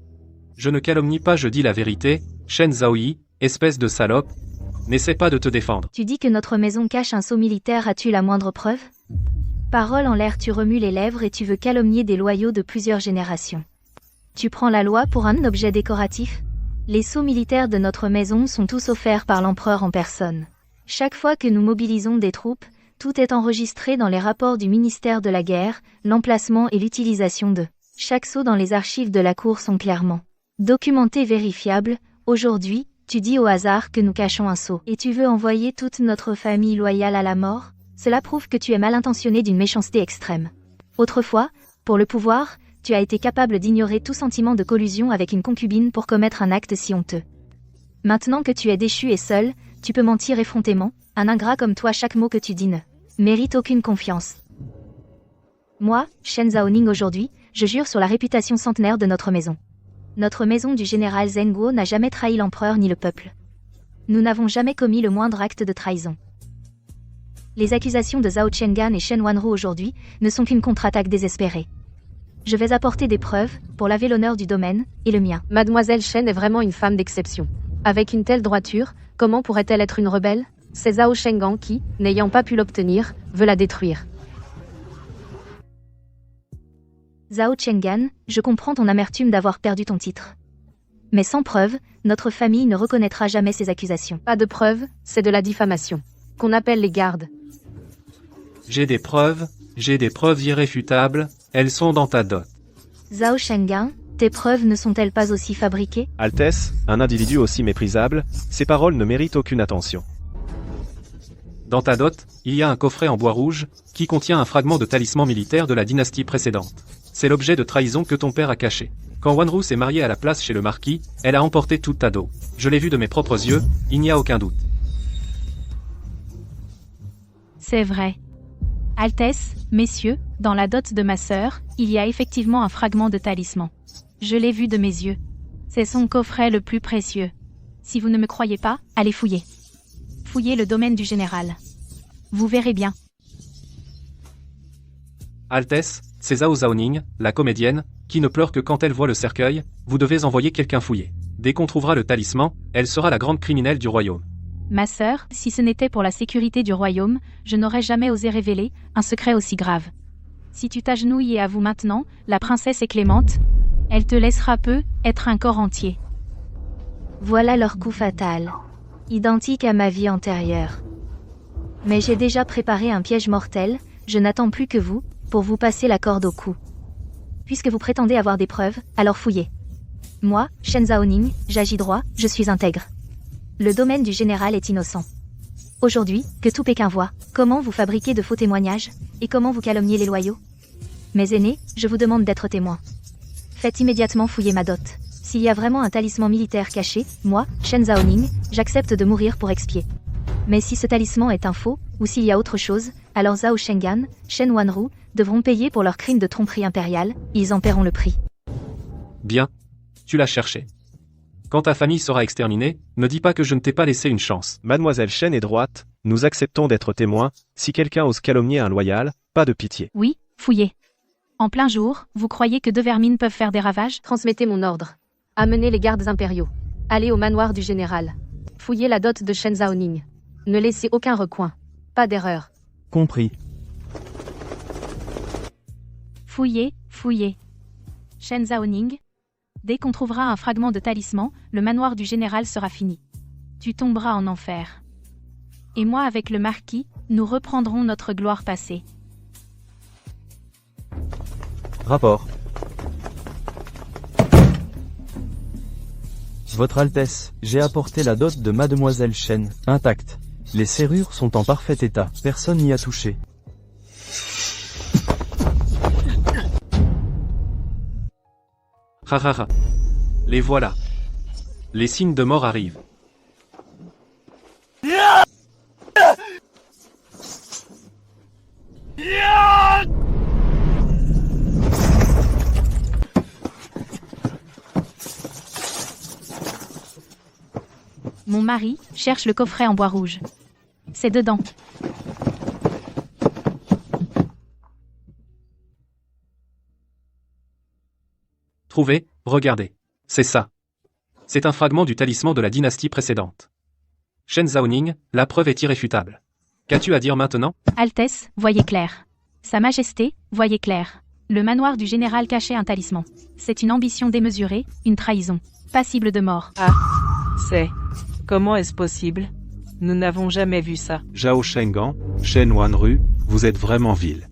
Je ne calomnie pas, je dis la vérité, Shen Zaoyi, espèce de salope. N'essaie pas de te défendre. Tu dis que notre maison cache un sceau militaire, as-tu la moindre preuve? Parole en l'air, tu remues les lèvres et tu veux calomnier des loyaux de plusieurs générations. Tu prends la loi pour un objet décoratif? Les sceaux militaires de notre maison sont tous offerts par l'empereur en personne. Chaque fois que nous mobilisons des troupes, tout est enregistré dans les rapports du ministère de la guerre, l'emplacement et l'utilisation de chaque sceau dans les archives de la cour sont clairement documentés, vérifiables. Aujourd'hui, tu dis au hasard que nous cachons un sceau et tu veux envoyer toute notre famille loyale à la mort? Cela prouve que tu es mal intentionné d'une méchanceté extrême. Autrefois, pour le pouvoir, tu as été capable d'ignorer tout sentiment de collusion avec une concubine pour commettre un acte si honteux. Maintenant que tu es déchu et seul, tu peux mentir effrontément. Un ingrat comme toi, chaque mot que tu dis ne mérite aucune confiance. Moi, Shen Zaoning, aujourd'hui, je jure sur la réputation centenaire de notre maison. Notre maison du général Zhenguo n'a jamais trahi l'empereur ni le peuple. Nous n'avons jamais commis le moindre acte de trahison. Les accusations de Zhao Shengan et Shen Wanru aujourd'hui ne sont qu'une contre-attaque désespérée. Je vais apporter des preuves pour laver l'honneur du domaine et le mien. Mademoiselle Shen est vraiment une femme d'exception. Avec une telle droiture, comment pourrait-elle être une rebelle? C'est Zhao Shengan qui, n'ayant pas pu l'obtenir, veut la détruire. Zhao Shengan, je comprends ton amertume d'avoir perdu ton titre. Mais sans preuve, notre famille ne reconnaîtra jamais ces accusations. Pas de preuves, c'est de la diffamation. Qu'on appelle les gardes. J'ai des preuves irréfutables, elles sont dans ta dot. Zhao Shengan, tes preuves ne sont-elles pas aussi fabriquées? Altesse, un individu aussi méprisable, ses paroles ne méritent aucune attention. Dans ta dot, il y a un coffret en bois rouge, qui contient un fragment de talisman militaire de la dynastie précédente. C'est l'objet de trahison que ton père a caché. Quand Wanru s'est mariée à la place chez le marquis, elle a emporté toute ta dot. Je l'ai vu de mes propres yeux, il n'y a aucun doute. C'est vrai. Altesse, messieurs, dans la dot de ma sœur, il y a effectivement un fragment de talisman. Je l'ai vu de mes yeux. C'est son coffret le plus précieux. Si vous ne me croyez pas, allez fouiller. Fouillez le domaine du général. Vous verrez bien. Altesse, c'est Zhao Zaoning, la comédienne, qui ne pleure que quand elle voit le cercueil, vous devez envoyer quelqu'un fouiller. Dès qu'on trouvera le talisman, elle sera la grande criminelle du royaume. Ma sœur, si ce n'était pour la sécurité du royaume, je n'aurais jamais osé révéler un secret aussi grave. Si tu t'agenouilles et avoues maintenant, la princesse est clémente. Elle te laissera peu être un corps entier. Voilà leur coup fatal. Identique à ma vie antérieure. Mais j'ai déjà préparé un piège mortel, je n'attends plus que vous, pour vous passer la corde au cou. Puisque vous prétendez avoir des preuves, alors fouillez. Moi, Shen Zaoning, j'agis droit, je suis intègre. Le domaine du général est innocent. Aujourd'hui, que tout Pékin voit, comment vous fabriquez de faux témoignages, et comment vous calomniez les loyaux. Mes aînés, je vous demande d'être témoins. Faites immédiatement fouiller ma dot. S'il y a vraiment un talisman militaire caché, moi, Shen Zaoning, j'accepte de mourir pour expier. Mais si ce talisman est un faux, ou s'il y a autre chose, alors Zhao Shengan, Shen Wanru, devront payer pour leur crime de tromperie impériale, ils en paieront le prix. Bien. Tu l'as cherché. Quand ta famille sera exterminée, ne dis pas que je ne t'ai pas laissé une chance. Mademoiselle Shen est droite, nous acceptons d'être témoins, si quelqu'un ose calomnier un loyal, pas de pitié. Oui, fouillez. En plein jour, vous croyez que deux vermines peuvent faire des ravages? Transmettez mon ordre. Amenez les gardes impériaux. Allez au manoir du général. Fouillez la dot de Shen Zaoning. Ne laissez aucun recoin. Pas d'erreur. Compris. Fouillez, fouillez. Shen Zaoning. Dès qu'on trouvera un fragment de talisman, le manoir du général sera fini. Tu tomberas en enfer. Et moi avec le marquis, nous reprendrons notre gloire passée. Rapport. Votre Altesse, j'ai apporté la dot de Mademoiselle Shen, intacte. Les serrures sont en parfait état, personne n'y a touché. Ha ha ha. Les voilà. Les signes de mort arrivent. Mon mari cherche le coffret en bois rouge. C'est dedans. Trouvez, regardez. C'est ça. C'est un fragment du talisman de la dynastie précédente. Shen Zaoning, la preuve est irréfutable. Qu'as-tu à dire maintenant? Altesse, voyez clair. Sa Majesté, voyez clair. Le manoir du général cachait un talisman. C'est une ambition démesurée, une trahison. Passible de mort. Ah, c'est. Comment est-ce possible? Nous n'avons jamais vu ça. Zhao Shengan, Shen Wanru, vous êtes vraiment vil.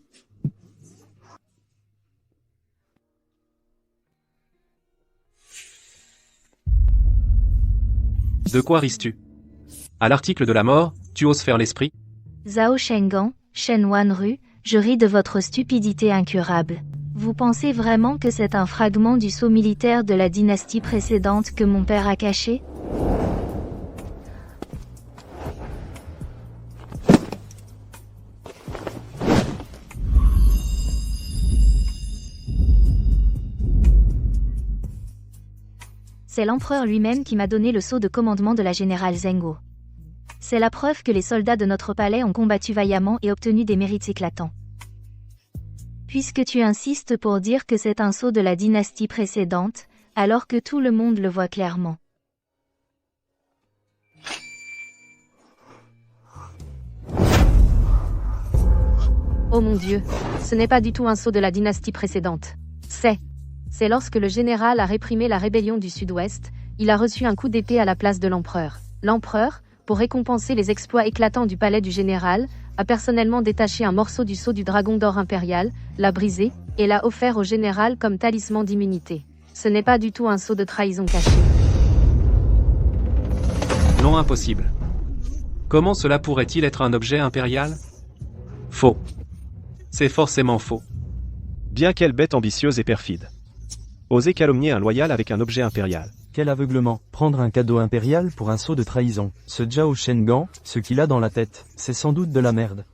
De quoi ris-tu? À l'article de la mort, tu oses faire l'esprit? Zhao Shengan, Shen Wanru, je ris de votre stupidité incurable. Vous pensez vraiment que c'est un fragment du sceau militaire de la dynastie précédente que mon père a caché? C'est l'empereur lui-même qui m'a donné le sceau de commandement de la générale Zhengo. C'est la preuve que les soldats de notre palais ont combattu vaillamment et obtenu des mérites éclatants. Puisque tu insistes pour dire que c'est un sceau de la dynastie précédente, alors que tout le monde le voit clairement. Oh mon Dieu, ce n'est pas du tout un sceau de la dynastie précédente. C'est lorsque le général a réprimé la rébellion du Sud-Ouest, il a reçu un coup d'épée à la place de l'empereur. L'empereur, pour récompenser les exploits éclatants du palais du général, a personnellement détaché un morceau du sceau du dragon d'or impérial, l'a brisé, et l'a offert au général comme talisman d'immunité. Ce n'est pas du tout un sceau de trahison caché. Non, impossible. Comment cela pourrait-il être un objet impérial? Faux. C'est forcément faux. Bien quelle bête ambitieuse et perfide. Oser calomnier un loyal avec un objet impérial. Quel aveuglement, prendre un cadeau impérial pour un sceau de trahison. Ce Zhao Shengan, ce qu'il a dans la tête, c'est sans doute de la merde.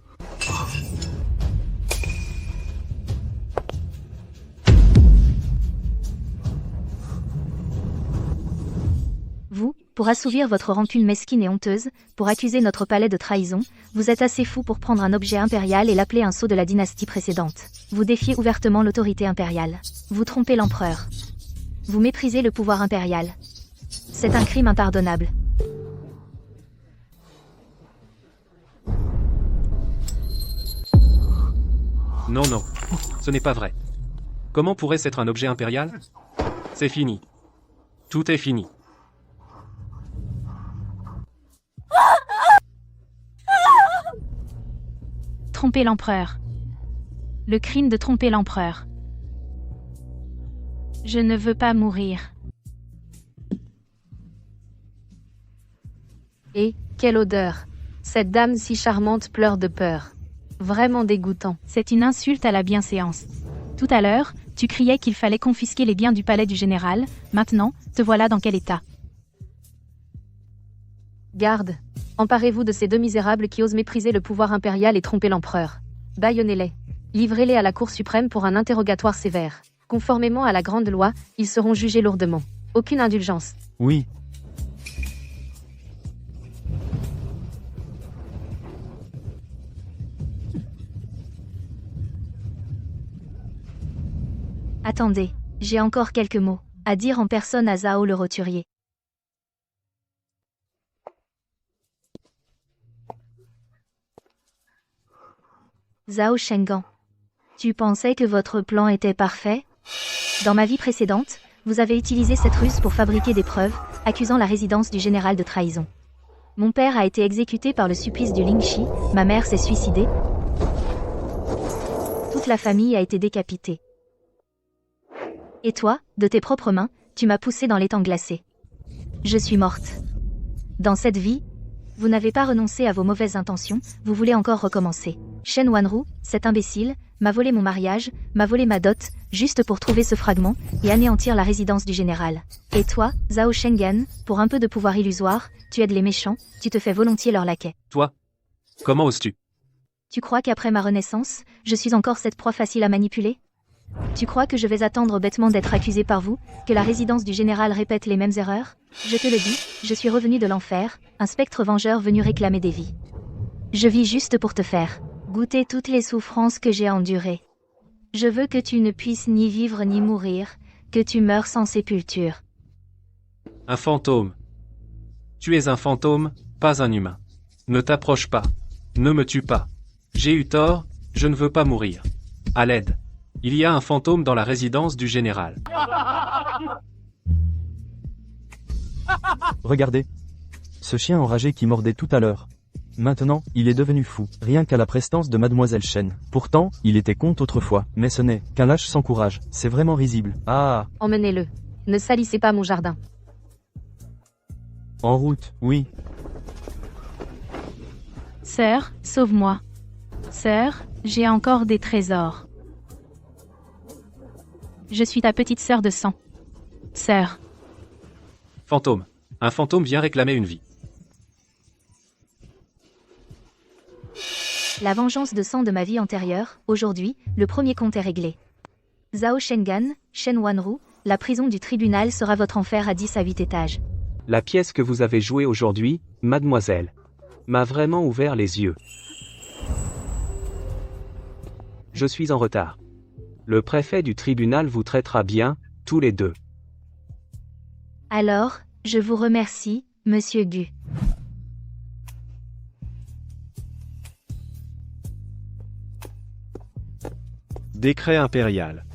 Pour assouvir votre rancune mesquine et honteuse, pour accuser notre palais de trahison, vous êtes assez fou pour prendre un objet impérial et l'appeler un sceau de la dynastie précédente. Vous défiez ouvertement l'autorité impériale. Vous trompez l'empereur. Vous méprisez le pouvoir impérial. C'est un crime impardonnable. Non, non. Ce n'est pas vrai. Comment pourrait-ce être un objet impérial? C'est fini. Tout est fini. Tromper l'empereur. Le crime de tromper l'empereur. Je ne veux pas mourir. Et, quelle odeur! Cette dame si charmante pleure de peur. Vraiment dégoûtant. C'est une insulte à la bienséance. Tout à l'heure, tu criais qu'il fallait confisquer les biens du palais du général, maintenant, te voilà dans quel état? Garde. Emparez-vous de ces deux misérables qui osent mépriser le pouvoir impérial et tromper l'empereur. Bâillonnez-les. Livrez-les à la Cour suprême pour un interrogatoire sévère. Conformément à la grande loi, ils seront jugés lourdement. Aucune indulgence. Oui. Attendez, j'ai encore quelques mots à dire en personne à Zhao le roturier. Zhao Shengan. Tu pensais que votre plan était parfait? Dans ma vie précédente, vous avez utilisé cette ruse pour fabriquer des preuves, accusant la résidence du général de trahison. Mon père a été exécuté par le supplice du Lingxi, ma mère s'est suicidée. Toute la famille a été décapitée. Et toi, de tes propres mains, tu m'as poussé dans l'étang glacé. Je suis morte. Dans cette vie, vous n'avez pas renoncé à vos mauvaises intentions, vous voulez encore recommencer. Shen Wanru, cet imbécile, m'a volé mon mariage, m'a volé ma dot, juste pour trouver ce fragment, et anéantir la résidence du général. Et toi, Zhao Shengan, pour un peu de pouvoir illusoire, tu aides les méchants, tu te fais volontiers leur laquais. Toi? Comment oses-tu? Tu crois qu'après ma renaissance, je suis encore cette proie facile à manipuler? Tu crois que je vais attendre bêtement d'être accusé par vous, que la résidence du général répète les mêmes erreurs? Je te le dis, je suis revenu de l'enfer, un spectre vengeur venu réclamer des vies. Je vis juste pour te faire goûter toutes les souffrances que j'ai endurées. Je veux que tu ne puisses ni vivre ni mourir, que tu meurs sans sépulture. Un fantôme. Tu es un fantôme, pas un humain. Ne t'approche pas. Ne me tue pas. J'ai eu tort, je ne veux pas mourir. À l'aide. Il y a un fantôme dans la résidence du général. Regardez. Ce chien enragé qui mordait tout à l'heure. Maintenant, il est devenu fou, rien qu'à la prestance de Mademoiselle Shen. Pourtant, il était comte autrefois, mais ce n'est qu'un lâche sans courage. C'est vraiment risible. Ah! Emmenez-le. Ne salissez pas mon jardin. En route, oui. Sœur, sauve-moi. Sœur, j'ai encore des trésors. Je suis ta petite sœur de sang. Sœur. Fantôme. Un fantôme vient réclamer une vie. La vengeance de sang de ma vie antérieure, aujourd'hui, le premier compte est réglé. Zhao Shengan, Shen Wanru, la prison du tribunal sera votre enfer à 10 à 8 étages. La pièce que vous avez jouée aujourd'hui, mademoiselle, m'a vraiment ouvert les yeux. Je suis en retard. Le préfet du tribunal vous traitera bien, tous les deux. Alors, je vous remercie, Monsieur Gu. Décret impérial.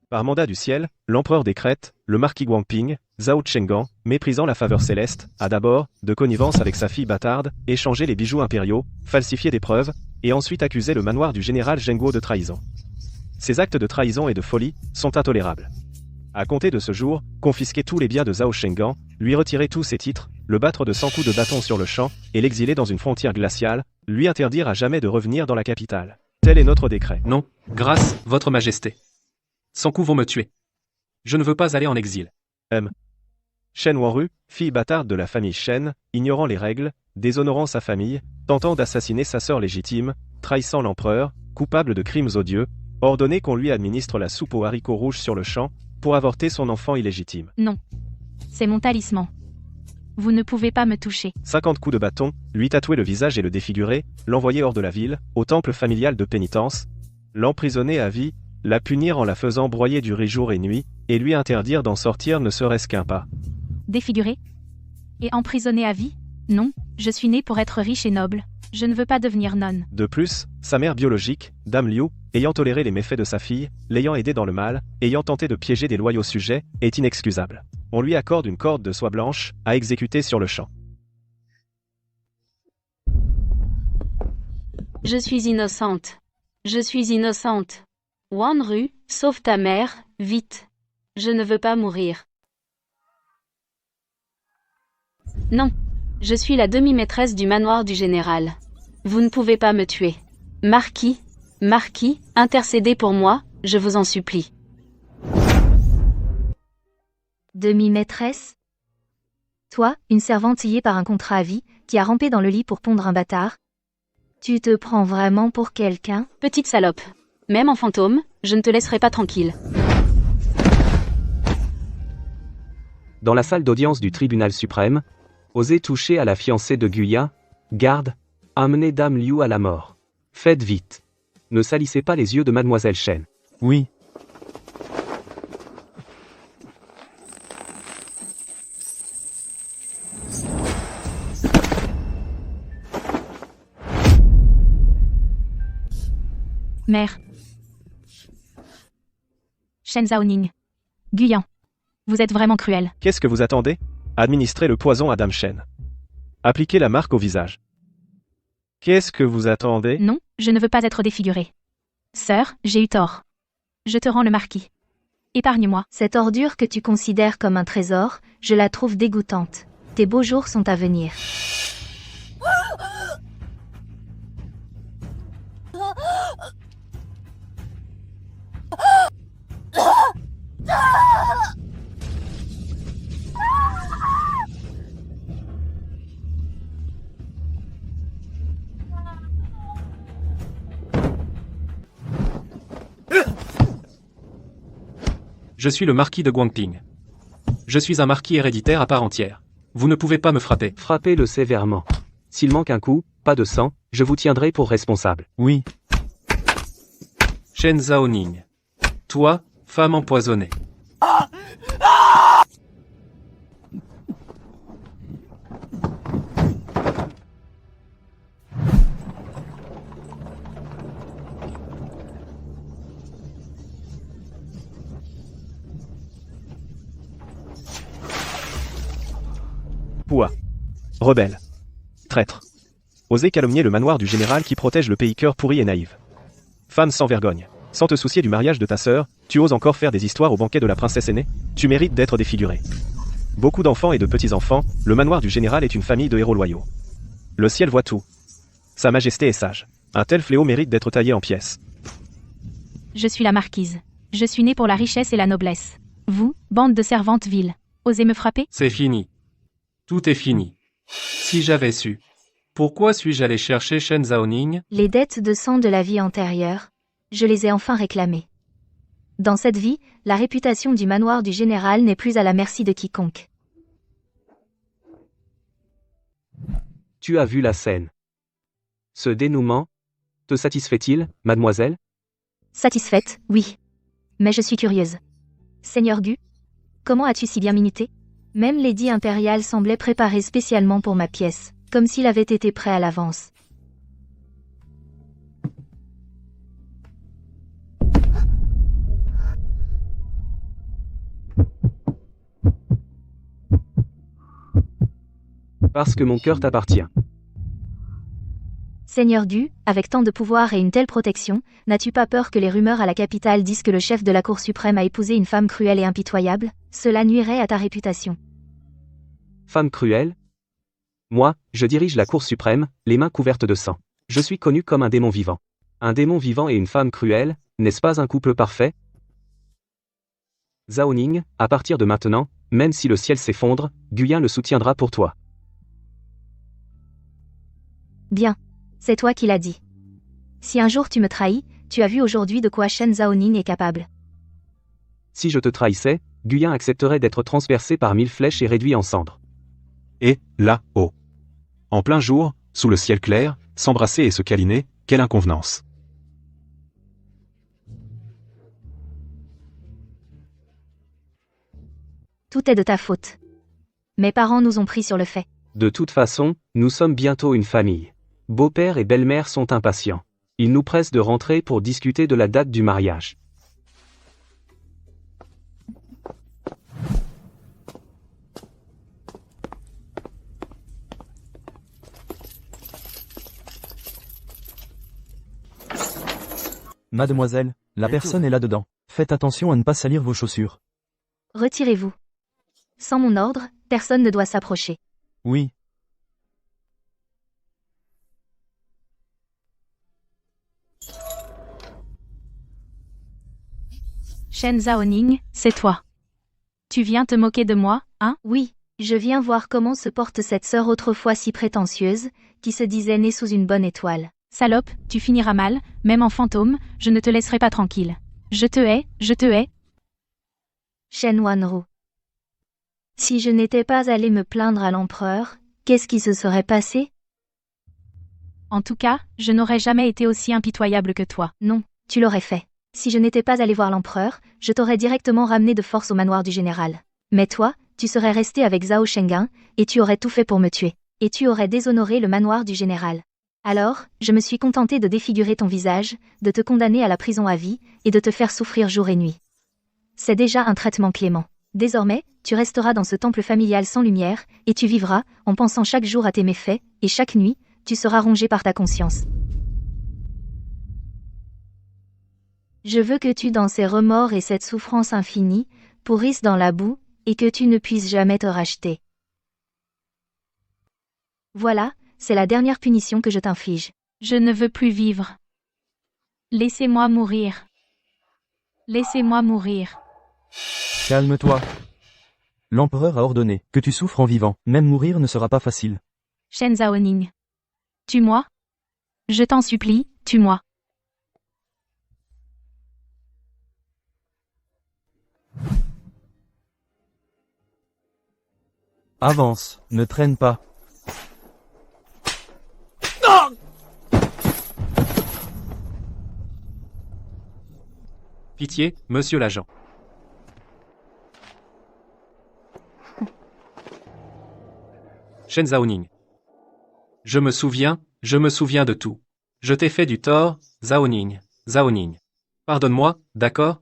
Par mandat du ciel, l'empereur décrète, le marquis Guangping, Zhao Chenggan, méprisant la faveur céleste, a d'abord, de connivence avec sa fille bâtarde, échangé les bijoux impériaux, falsifié des preuves, et ensuite accusé le manoir du général Zhenguo de trahison. Ces actes de trahison et de folie sont intolérables. À compter de ce jour, confisquer tous les biens de Zhao Shengan, lui retirer tous ses titres, le battre de 100 coups de bâton sur le champ, et l'exiler dans une frontière glaciale, lui interdire à jamais de revenir dans la capitale. Tel est notre décret. Non, grâce, votre majesté. 100 coups vont me tuer. Je ne veux pas aller en exil. Shen Wanru, fille bâtarde de la famille Shen, ignorant les règles, déshonorant sa famille, tentant d'assassiner sa sœur légitime, trahissant l'empereur, coupable de crimes odieux, ordonnez qu'on lui administre la soupe aux haricots rouges sur le champ, pour avorter son enfant illégitime. Non. C'est mon talisman. Vous ne pouvez pas me toucher. 50 coups de bâton, lui tatouer le visage et le défigurer, l'envoyer hors de la ville, au temple familial de pénitence, l'emprisonner à vie, la punir en la faisant broyer du riz jour et nuit, et lui interdire d'en sortir ne serait-ce qu'un pas. Défiguré? Et emprisonné à vie? Non, je suis né pour être riche et noble. Je ne veux pas devenir nonne. De plus, sa mère biologique, Dame Liu, ayant toléré les méfaits de sa fille, l'ayant aidé dans le mal, ayant tenté de piéger des loyaux sujets, est inexcusable. On lui accorde une corde de soie blanche, à exécuter sur le champ. Je suis innocente. Je suis innocente. Wanru, sauve ta mère, vite. Je ne veux pas mourir. Non. Je suis la demi-maîtresse du manoir du général. Vous ne pouvez pas me tuer. Marquis, intercédez pour moi, je vous en supplie. Demi-maîtresse? Toi, une servante liée par un contrat à vie, qui a rampé dans le lit pour pondre un bâtard? Tu te prends vraiment pour quelqu'un? Petite salope. Même en fantôme, je ne te laisserai pas tranquille. Dans la salle d'audience du tribunal suprême, osez toucher à la fiancée de Guya, garde, amenez Dame Liu à la mort. Faites vite. Ne salissez pas les yeux de Mademoiselle Shen. Oui. Mère. Shen Zaoning. Guyan. Vous êtes vraiment cruel. Qu'est-ce que vous attendez? Administrez le poison à Dame Shen. Appliquez la marque au visage. Qu'est-ce que vous attendez? Non, je ne veux pas être défigurée. Sœur, j'ai eu tort. Je te rends le marquis. Épargne-moi. Cette ordure que tu considères comme un trésor, je la trouve dégoûtante. Tes beaux jours sont à venir. Je suis le marquis de Guangping. Je suis un marquis héréditaire à part entière. Vous ne pouvez pas me frapper. Frappez-le sévèrement. S'il manque un coup, pas de sang, je vous tiendrai pour responsable. Oui. Shen Zaoning. Toi, femme empoisonnée. Poua. Rebelle. Traître. Osez calomnier le manoir du général qui protège le pays cœur pourri et naïf. Femme sans vergogne. Sans te soucier du mariage de ta sœur, tu oses encore faire des histoires au banquet de la princesse aînée? Tu mérites d'être défiguré. Beaucoup d'enfants et de petits-enfants, le manoir du général est une famille de héros loyaux. Le ciel voit tout. Sa majesté est sage. Un tel fléau mérite d'être taillé en pièces. Je suis la marquise. Je suis née pour la richesse et la noblesse. Vous, bande de servantes viles, osez me frapper? C'est fini. Tout est fini. Si j'avais su. Pourquoi suis-je allé chercher Shen Zaoning? Les dettes de sang de la vie antérieure, je les ai enfin réclamées. Dans cette vie, la réputation du manoir du général n'est plus à la merci de quiconque. Tu as vu la scène. Ce dénouement te satisfait-il, mademoiselle? Satisfaite, oui. Mais je suis curieuse. Seigneur Gu, comment as-tu si bien minuté? Même Lady Impériale semblait préparée spécialement pour ma pièce, comme s'il avait été prêt à l'avance. Parce que mon cœur t'appartient. Seigneur Gu, avec tant de pouvoir et une telle protection, n'as-tu pas peur que les rumeurs à la capitale disent que le chef de la Cour suprême a épousé une femme cruelle et impitoyable? Cela nuirait à ta réputation. Femme cruelle? Moi, je dirige la Cour suprême, les mains couvertes de sang. Je suis connu comme un démon vivant. Un démon vivant et une femme cruelle, n'est-ce pas un couple parfait? Zaoning, à partir de maintenant, même si le ciel s'effondre, Guyan le soutiendra pour toi. Bien. C'est toi qui l'as dit. Si un jour tu me trahis, tu as vu aujourd'hui de quoi Shen Zaoning est capable. Si je te trahissais, Guyan accepterait d'être transpercé par 1000 flèches et réduit en cendres. Et, là-haut. En plein jour, sous le ciel clair, s'embrasser et se câliner, quelle inconvenance. Tout est de ta faute. Mes parents nous ont pris sur le fait. De toute façon, nous sommes bientôt une famille. Beau-père et belle-mère sont impatients. Ils nous pressent de rentrer pour discuter de la date du mariage. Mademoiselle, la personne est là-dedans. Faites attention à ne pas salir vos chaussures. Retirez-vous. Sans mon ordre, personne ne doit s'approcher. Oui. Shen Zaoning, c'est toi. Tu viens te moquer de moi, hein? Oui, je viens voir comment se porte cette sœur autrefois si prétentieuse, qui se disait née sous une bonne étoile. Salope, tu finiras mal, même en fantôme, je ne te laisserai pas tranquille. Je te hais, je te hais. Shen Wanru. Si je n'étais pas allé me plaindre à l'empereur, qu'est-ce qui se serait passé? En tout cas, je n'aurais jamais été aussi impitoyable que toi. Non, tu l'aurais fait. Si je n'étais pas allé voir l'empereur, je t'aurais directement ramené de force au manoir du général. Mais toi, tu serais resté avec Zhao Shengang, et tu aurais tout fait pour me tuer. Et tu aurais déshonoré le manoir du général. Alors, je me suis contenté de défigurer ton visage, de te condamner à la prison à vie, et de te faire souffrir jour et nuit. C'est déjà un traitement clément. Désormais, tu resteras dans ce temple familial sans lumière, et tu vivras, en pensant chaque jour à tes méfaits, et chaque nuit, tu seras rongé par ta conscience. Je veux que tu, dans ces remords et cette souffrance infinie, pourrisses dans la boue, et que tu ne puisses jamais te racheter. Voilà, c'est la dernière punition que je t'inflige. Je ne veux plus vivre. Laissez-moi mourir. Laissez-moi mourir. Calme-toi. L'empereur a ordonné que tu souffres en vivant. Même mourir ne sera pas facile. Shen Zaoning. Tue-moi. Je t'en supplie, tue-moi. Avance, ne traîne pas. Pitié, monsieur l'agent. Shen Zaoning. Je me souviens de tout. Je t'ai fait du tort, Zaoning, Zaoning. Pardonne-moi, d'accord?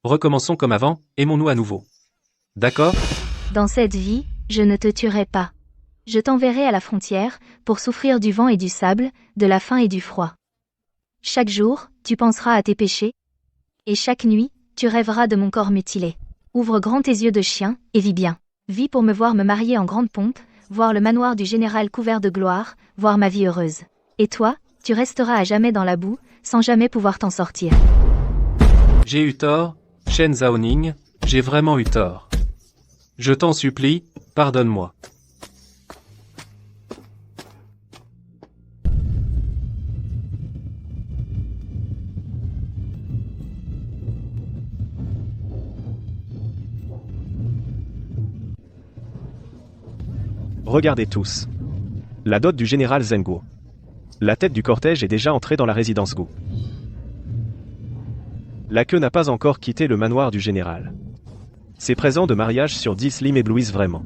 Recommençons comme avant, aimons-nous à nouveau. D'accord? Dans cette vie, je ne te tuerai pas. Je t'enverrai à la frontière, pour souffrir du vent et du sable, de la faim et du froid. Chaque jour, tu penseras à tes péchés, et chaque nuit, tu rêveras de mon corps mutilé. Ouvre grand tes yeux de chien, et vis bien. Vis pour me voir me marier en grande pompe, voir le manoir du général couvert de gloire, voir ma vie heureuse. Et toi, tu resteras à jamais dans la boue, sans jamais pouvoir t'en sortir. J'ai eu tort, Shen Zaoning, j'ai vraiment eu tort. Je t'en supplie, pardonne-moi. Regardez tous. La dot du général Zhenguo. La tête du cortège est déjà entrée dans la résidence Gu. La queue n'a pas encore quitté le manoir du général. Ces présents de mariage sur 10 m'éblouissent vraiment.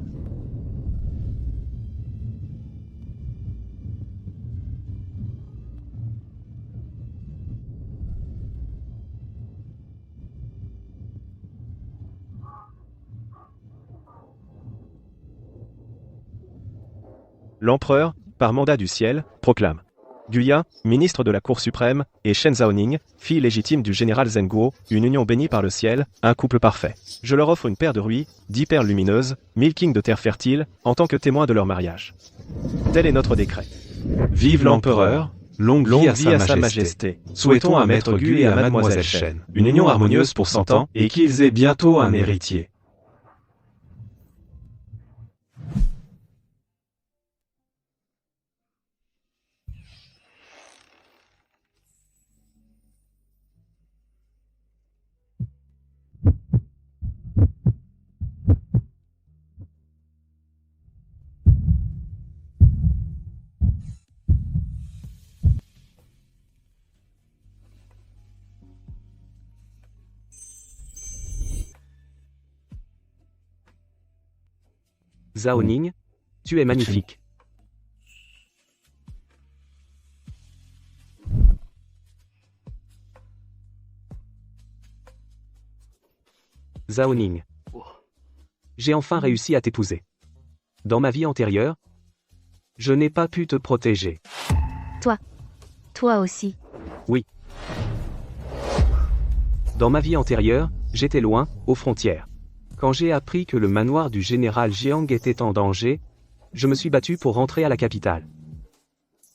L'empereur, par mandat du ciel, proclame Guyan, ministre de la Cour suprême, et Shen Zaoning, fille légitime du général Zhenguo, une union bénie par le ciel, un couple parfait. Je leur offre une paire de ruis, 10 perles lumineuses, 1000 kings de terre fertile, en tant que témoins de leur mariage. Tel est notre décret. Vive l'empereur, longue vie à sa majesté. Souhaitons à Maître Gu et à Mademoiselle Shen une union harmonieuse pour 100 ans, et qu'ils aient bientôt un héritier. Zhao Ning, tu es magnifique. Zhao Ning. J'ai enfin réussi à t'épouser. Dans ma vie antérieure, je n'ai pas pu te protéger. Toi aussi. Oui. Dans ma vie antérieure, j'étais loin, aux frontières. Quand j'ai appris que le manoir du général Jiang était en danger, je me suis battu pour rentrer à la capitale.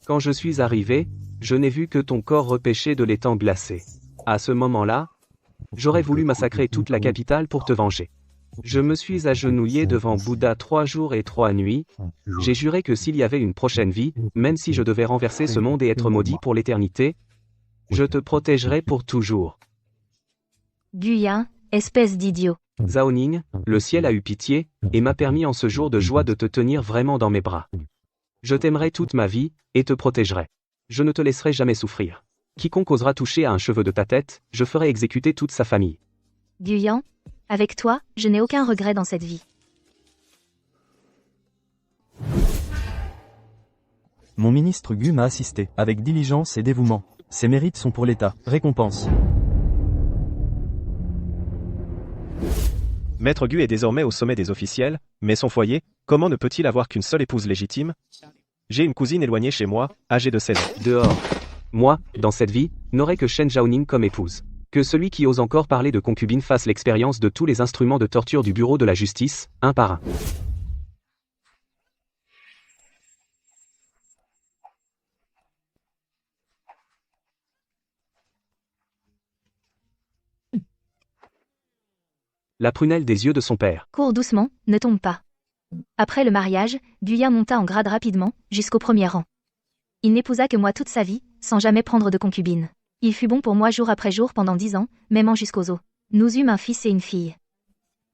Quand je suis arrivé, je n'ai vu que ton corps repêché de l'étang glacé. À ce moment-là, j'aurais voulu massacrer toute la capitale pour te venger. Je me suis agenouillé devant Bouddha 3 jours et 3 nuits. J'ai juré que s'il y avait une prochaine vie, même si je devais renverser ce monde et être maudit pour l'éternité, je te protégerai pour toujours. Guyan, espèce d'idiot. Zhao Ning, le ciel a eu pitié, et m'a permis en ce jour de joie de te tenir vraiment dans mes bras. Je t'aimerai toute ma vie, et te protégerai. Je ne te laisserai jamais souffrir. Quiconque osera toucher à un cheveu de ta tête, je ferai exécuter toute sa famille. Guyan, avec toi, je n'ai aucun regret dans cette vie. Mon ministre Gu m'a assisté, avec diligence et dévouement. Ses mérites sont pour l'État. Récompense. Maître Gu est désormais au sommet des officiels, mais son foyer, comment ne peut-il avoir qu'une seule épouse légitime? J'ai une cousine éloignée chez moi, âgée de 16 ans. Dehors. Moi, dans cette vie, n'aurai que Shen Zhaoning comme épouse. Que celui qui ose encore parler de concubine fasse l'expérience de tous les instruments de torture du bureau de la justice, un par un. La prunelle des yeux de son père. Cours doucement, ne tombe pas. Après le mariage, Guyan monta en grade rapidement, jusqu'au premier rang. Il n'épousa que moi toute sa vie, sans jamais prendre de concubine. Il fut bon pour moi jour après jour pendant 10 ans, m'aimant jusqu'aux os. Nous eûmes un fils et une fille.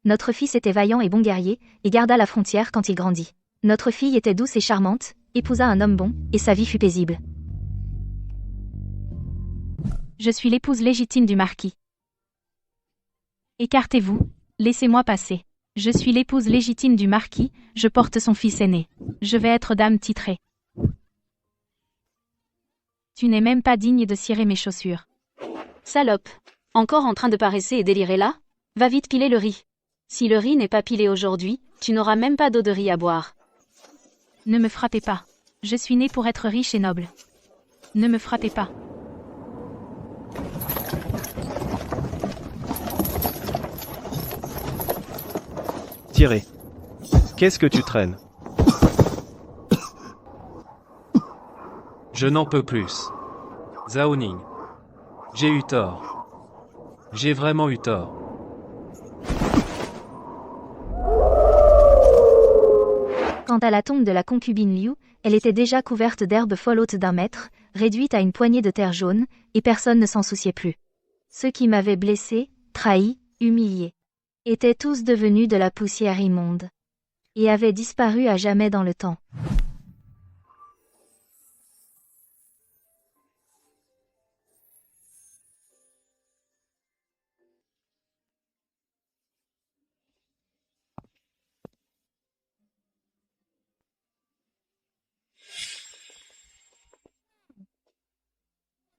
Notre fils était vaillant et bon guerrier, et garda la frontière quand il grandit. Notre fille était douce et charmante, épousa un homme bon, et sa vie fut paisible. Je suis l'épouse légitime du marquis. Écartez-vous, laissez-moi passer. Je suis l'épouse légitime du marquis, je porte son fils aîné. Je vais être dame titrée. Tu n'es même pas digne de cirer mes chaussures. Salope. Encore en train de paresser et délirer là? Va vite piler le riz. Si le riz n'est pas pilé aujourd'hui, tu n'auras même pas d'eau de riz à boire. Ne me frappez pas. Je suis née pour être riche et noble. Ne me frappez pas. Tirez. Qu'est-ce que tu traînes? Je n'en peux plus. Zhao Ning. J'ai eu tort. J'ai vraiment eu tort. Quant à la tombe de la concubine Liu, elle était déjà couverte d'herbes folles hautes d'1 mètre, réduite à une poignée de terre jaune, et personne ne s'en souciait plus. Ceux qui m'avaient blessé, trahi, humilié, étaient tous devenus de la poussière immonde, et avaient disparu à jamais dans le temps.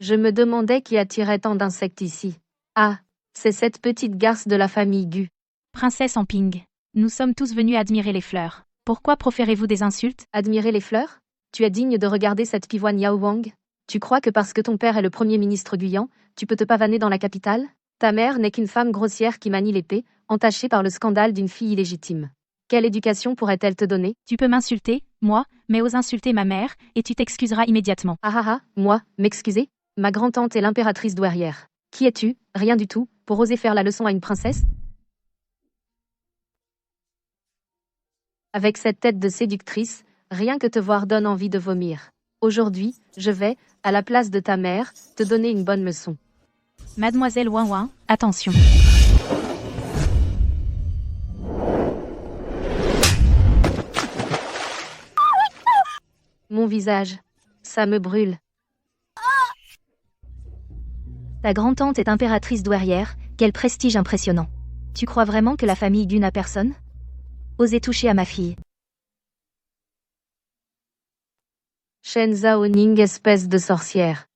Je me demandais qui attirait tant d'insectes ici. Ah, c'est cette petite garce de la famille Gu. Princesse en ping. Nous sommes tous venus admirer les fleurs. Pourquoi proférez-vous des insultes? Admirer les fleurs? Tu es digne de regarder cette pivoine Yao Wang? Tu crois que parce que ton père est le premier ministre Guyan, tu peux te pavaner dans la capitale? Ta mère n'est qu'une femme grossière qui manie l'épée, entachée par le scandale d'une fille illégitime. Quelle éducation pourrait-elle te donner? Tu peux m'insulter, moi, mais ose insulter ma mère, et tu t'excuseras immédiatement. Ah ah ah, moi, m'excuser? Ma grand-tante est l'impératrice douairière. Qui es-tu? Rien du tout, pour oser faire la leçon à une princesse? Avec cette tête de séductrice, rien que te voir donne envie de vomir. Aujourd'hui, je vais, à la place de ta mère, te donner une bonne leçon. Mademoiselle Wang Wang, attention. Mon visage. Ça me brûle. Ta grand-tante est impératrice douairière, quel prestige impressionnant. Tu crois vraiment que la famille Gu n'a personne? Osez toucher à ma fille. Shen Zaoning, espèce de sorcière.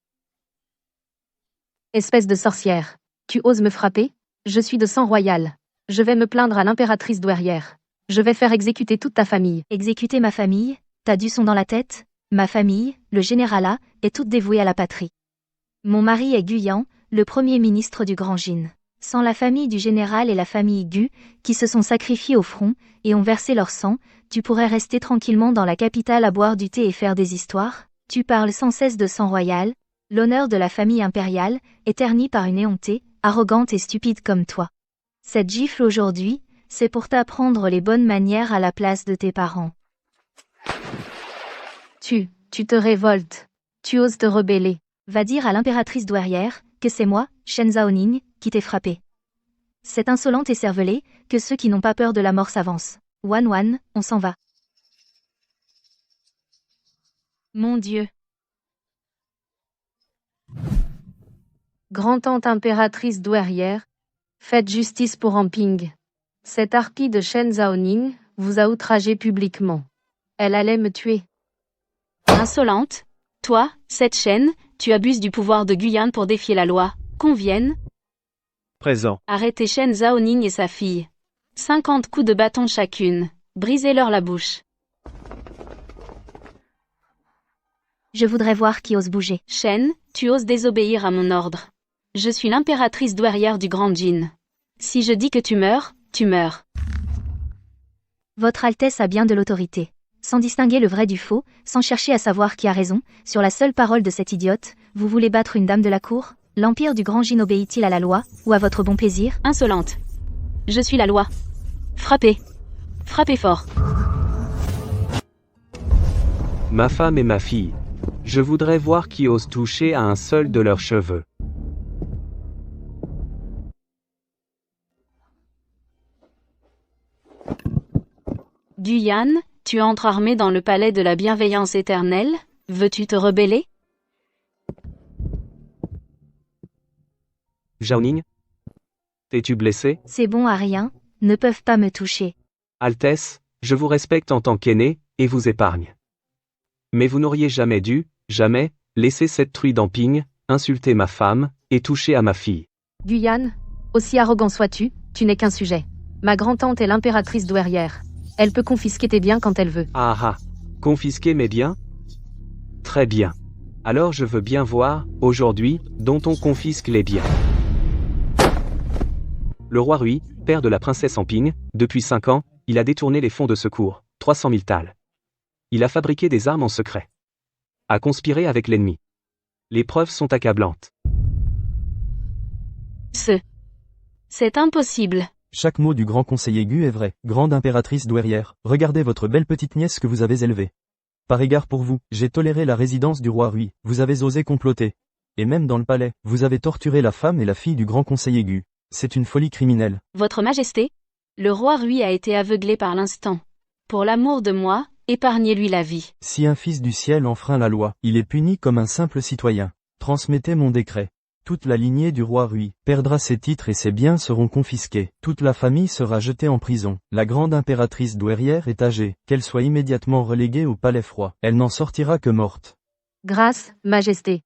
Espèce de sorcière. Tu oses me frapper? Je suis de sang royal. Je vais me plaindre à l'impératrice douairière. Je vais faire exécuter toute ta famille. Exécuter ma famille? T'as du son dans la tête? Ma famille, le généralat, est toute dévouée à la patrie. Mon mari est Guyan, le premier ministre du Grand Jin. Sans la famille du général et la famille Gu, qui se sont sacrifiés au front, et ont versé leur sang, tu pourrais rester tranquillement dans la capitale à boire du thé et faire des histoires? Tu parles sans cesse de sang royal. L'honneur de la famille impériale est terni par une éhontée, arrogante et stupide comme toi. Cette gifle aujourd'hui, c'est pour t'apprendre les bonnes manières à la place de tes parents. Tu te révoltes. Tu oses te rebeller. Va dire à l'impératrice douairière que c'est moi, Shen Zaoning, qui t'ai frappé. C'est insolente et cervelée, que ceux qui n'ont pas peur de la mort s'avancent. Wan, on s'en va. Mon Dieu. Grand-tante impératrice douairière, faites justice pour Amping. Cette harpie de Shen Zaoning vous a outragé publiquement. Elle allait me tuer. Insolente. Toi, cette Shen, tu abuses du pouvoir de Guyan pour défier la loi. Qu'on vienne. Présent. Arrêtez Shen Zaoning et sa fille. 50 coups de bâton chacune. Brisez-leur la bouche. Je voudrais voir qui ose bouger. Shen, tu oses désobéir à mon ordre. Je suis l'impératrice douairière du Grand Jin. Si je dis que tu meurs, tu meurs. Votre Altesse a bien de l'autorité. Sans distinguer le vrai du faux, sans chercher à savoir qui a raison, sur la seule parole de cette idiote, vous voulez battre une dame de la cour? L'empire du Grand Jin obéit-il à la loi, ou à votre bon plaisir? Insolente. Je suis la loi. Frappez. Frappez fort. Ma femme et ma fille. Je voudrais voir qui ose toucher à un seul de leurs cheveux. Guyan, tu entres armé dans le palais de la bienveillance éternelle? Veux-tu te rebeller? Zaoning? T'es-tu blessé? C'est bon à rien, ne peuvent pas me toucher. Altesse, je vous respecte en tant qu'aîné, et vous épargne. Mais vous n'auriez jamais dû, jamais, laisser cette truie d'Amping, insulter ma femme, et toucher à ma fille. Guyan, aussi arrogant sois-tu, tu n'es qu'un sujet. Ma grand-tante est l'impératrice douairière. Elle peut confisquer tes biens quand elle veut. Ah ah. Confisquer mes biens? Très bien. Alors je veux bien voir, aujourd'hui, dont on confisque les biens. Le roi Rui, père de la princesse Amping, depuis 5 ans, il a détourné les fonds de secours, 300 000 tals. Il a fabriqué des armes en secret. A conspiré avec l'ennemi. Les preuves sont accablantes. C'est impossible. Chaque mot du grand conseiller Gu est vrai. Grande impératrice douairière, regardez votre belle petite nièce que vous avez élevée. Par égard pour vous, j'ai toléré la résidence du roi Rui, vous avez osé comploter. Et même dans le palais, vous avez torturé la femme et la fille du grand conseiller Gu. C'est une folie criminelle. Votre Majesté, le roi Rui a été aveuglé par l'instant. Pour l'amour de moi, épargnez-lui la vie. Si un fils du ciel enfreint la loi, il est puni comme un simple citoyen. Transmettez mon décret. Toute la lignée du roi Rui perdra ses titres et ses biens seront confisqués. Toute la famille sera jetée en prison. La grande impératrice douairière est âgée, qu'elle soit immédiatement reléguée au palais froid. Elle n'en sortira que morte. Grâce, Majesté.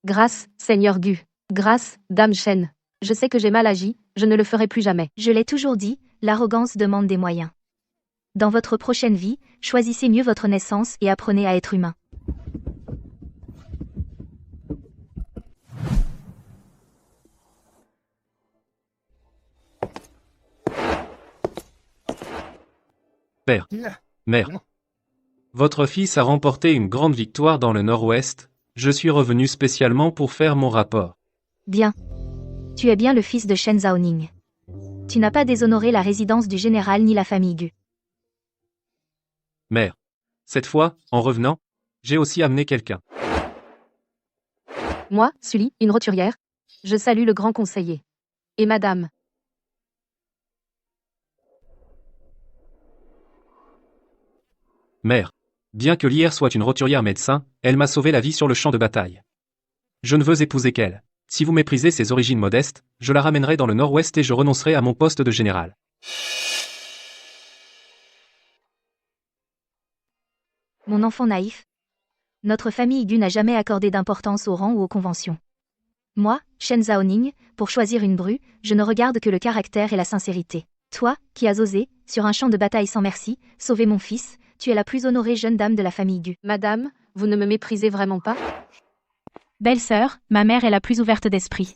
Grâce, Seigneur Gu. Grâce, Dame Shen. Je sais que j'ai mal agi, je ne le ferai plus jamais. Je l'ai toujours dit, l'arrogance demande des moyens. Dans votre prochaine vie, choisissez mieux votre naissance et apprenez à être humain. Père. Mère. Votre fils a remporté une grande victoire dans le Nord-Ouest, je suis revenu spécialement pour faire mon rapport. Bien. Tu es bien le fils de Shen Zaoning. Tu n'as pas déshonoré la résidence du général ni la famille Gu. Mère. Cette fois, en revenant, j'ai aussi amené quelqu'un. Moi, Sully, une roturière. Je salue le grand conseiller. Et madame. Mère. Bien que Lier soit une roturière médecin, elle m'a sauvé la vie sur le champ de bataille. Je ne veux épouser qu'elle. Si vous méprisez ses origines modestes, je la ramènerai dans le Nord-Ouest et je renoncerai à mon poste de général. Mon enfant naïf. Notre famille Gu n'a jamais accordé d'importance au rang ou aux conventions. Moi, Shen Zaoning, pour choisir une bru, je ne regarde que le caractère et la sincérité. Toi, qui as osé, sur un champ de bataille sans merci, sauver mon fils, tu es la plus honorée jeune dame de la famille Gu. Madame, vous ne me méprisez vraiment pas? Belle-sœur, ma mère est la plus ouverte d'esprit.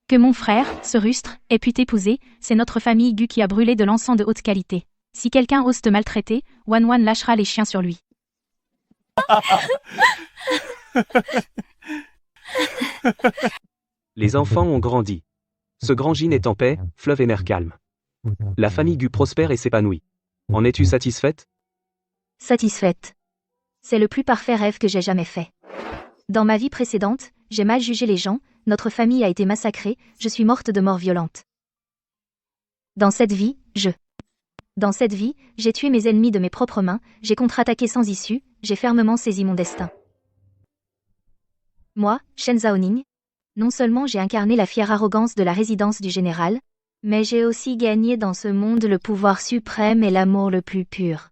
Que mon frère, ce rustre, ait pu t'épouser, c'est notre famille Gu qui a brûlé de l'encens de haute qualité. Si quelqu'un ose te maltraiter, Wan lâchera les chiens sur lui. Les enfants ont grandi. Ce grand Jin est en paix, fleuve et mer calme. La famille Gu prospère et s'épanouit. En es-tu satisfaite? Satisfaite. C'est le plus parfait rêve que j'ai jamais fait. Dans ma vie précédente, j'ai mal jugé les gens, notre famille a été massacrée, je suis morte de mort violente. Dans cette vie, j'ai tué mes ennemis de mes propres mains, j'ai contre-attaqué sans issue, j'ai fermement saisi mon destin. Moi, Shen Zaoning, non seulement j'ai incarné la fière arrogance de la résidence du général, mais j'ai aussi gagné dans ce monde le pouvoir suprême et l'amour le plus pur.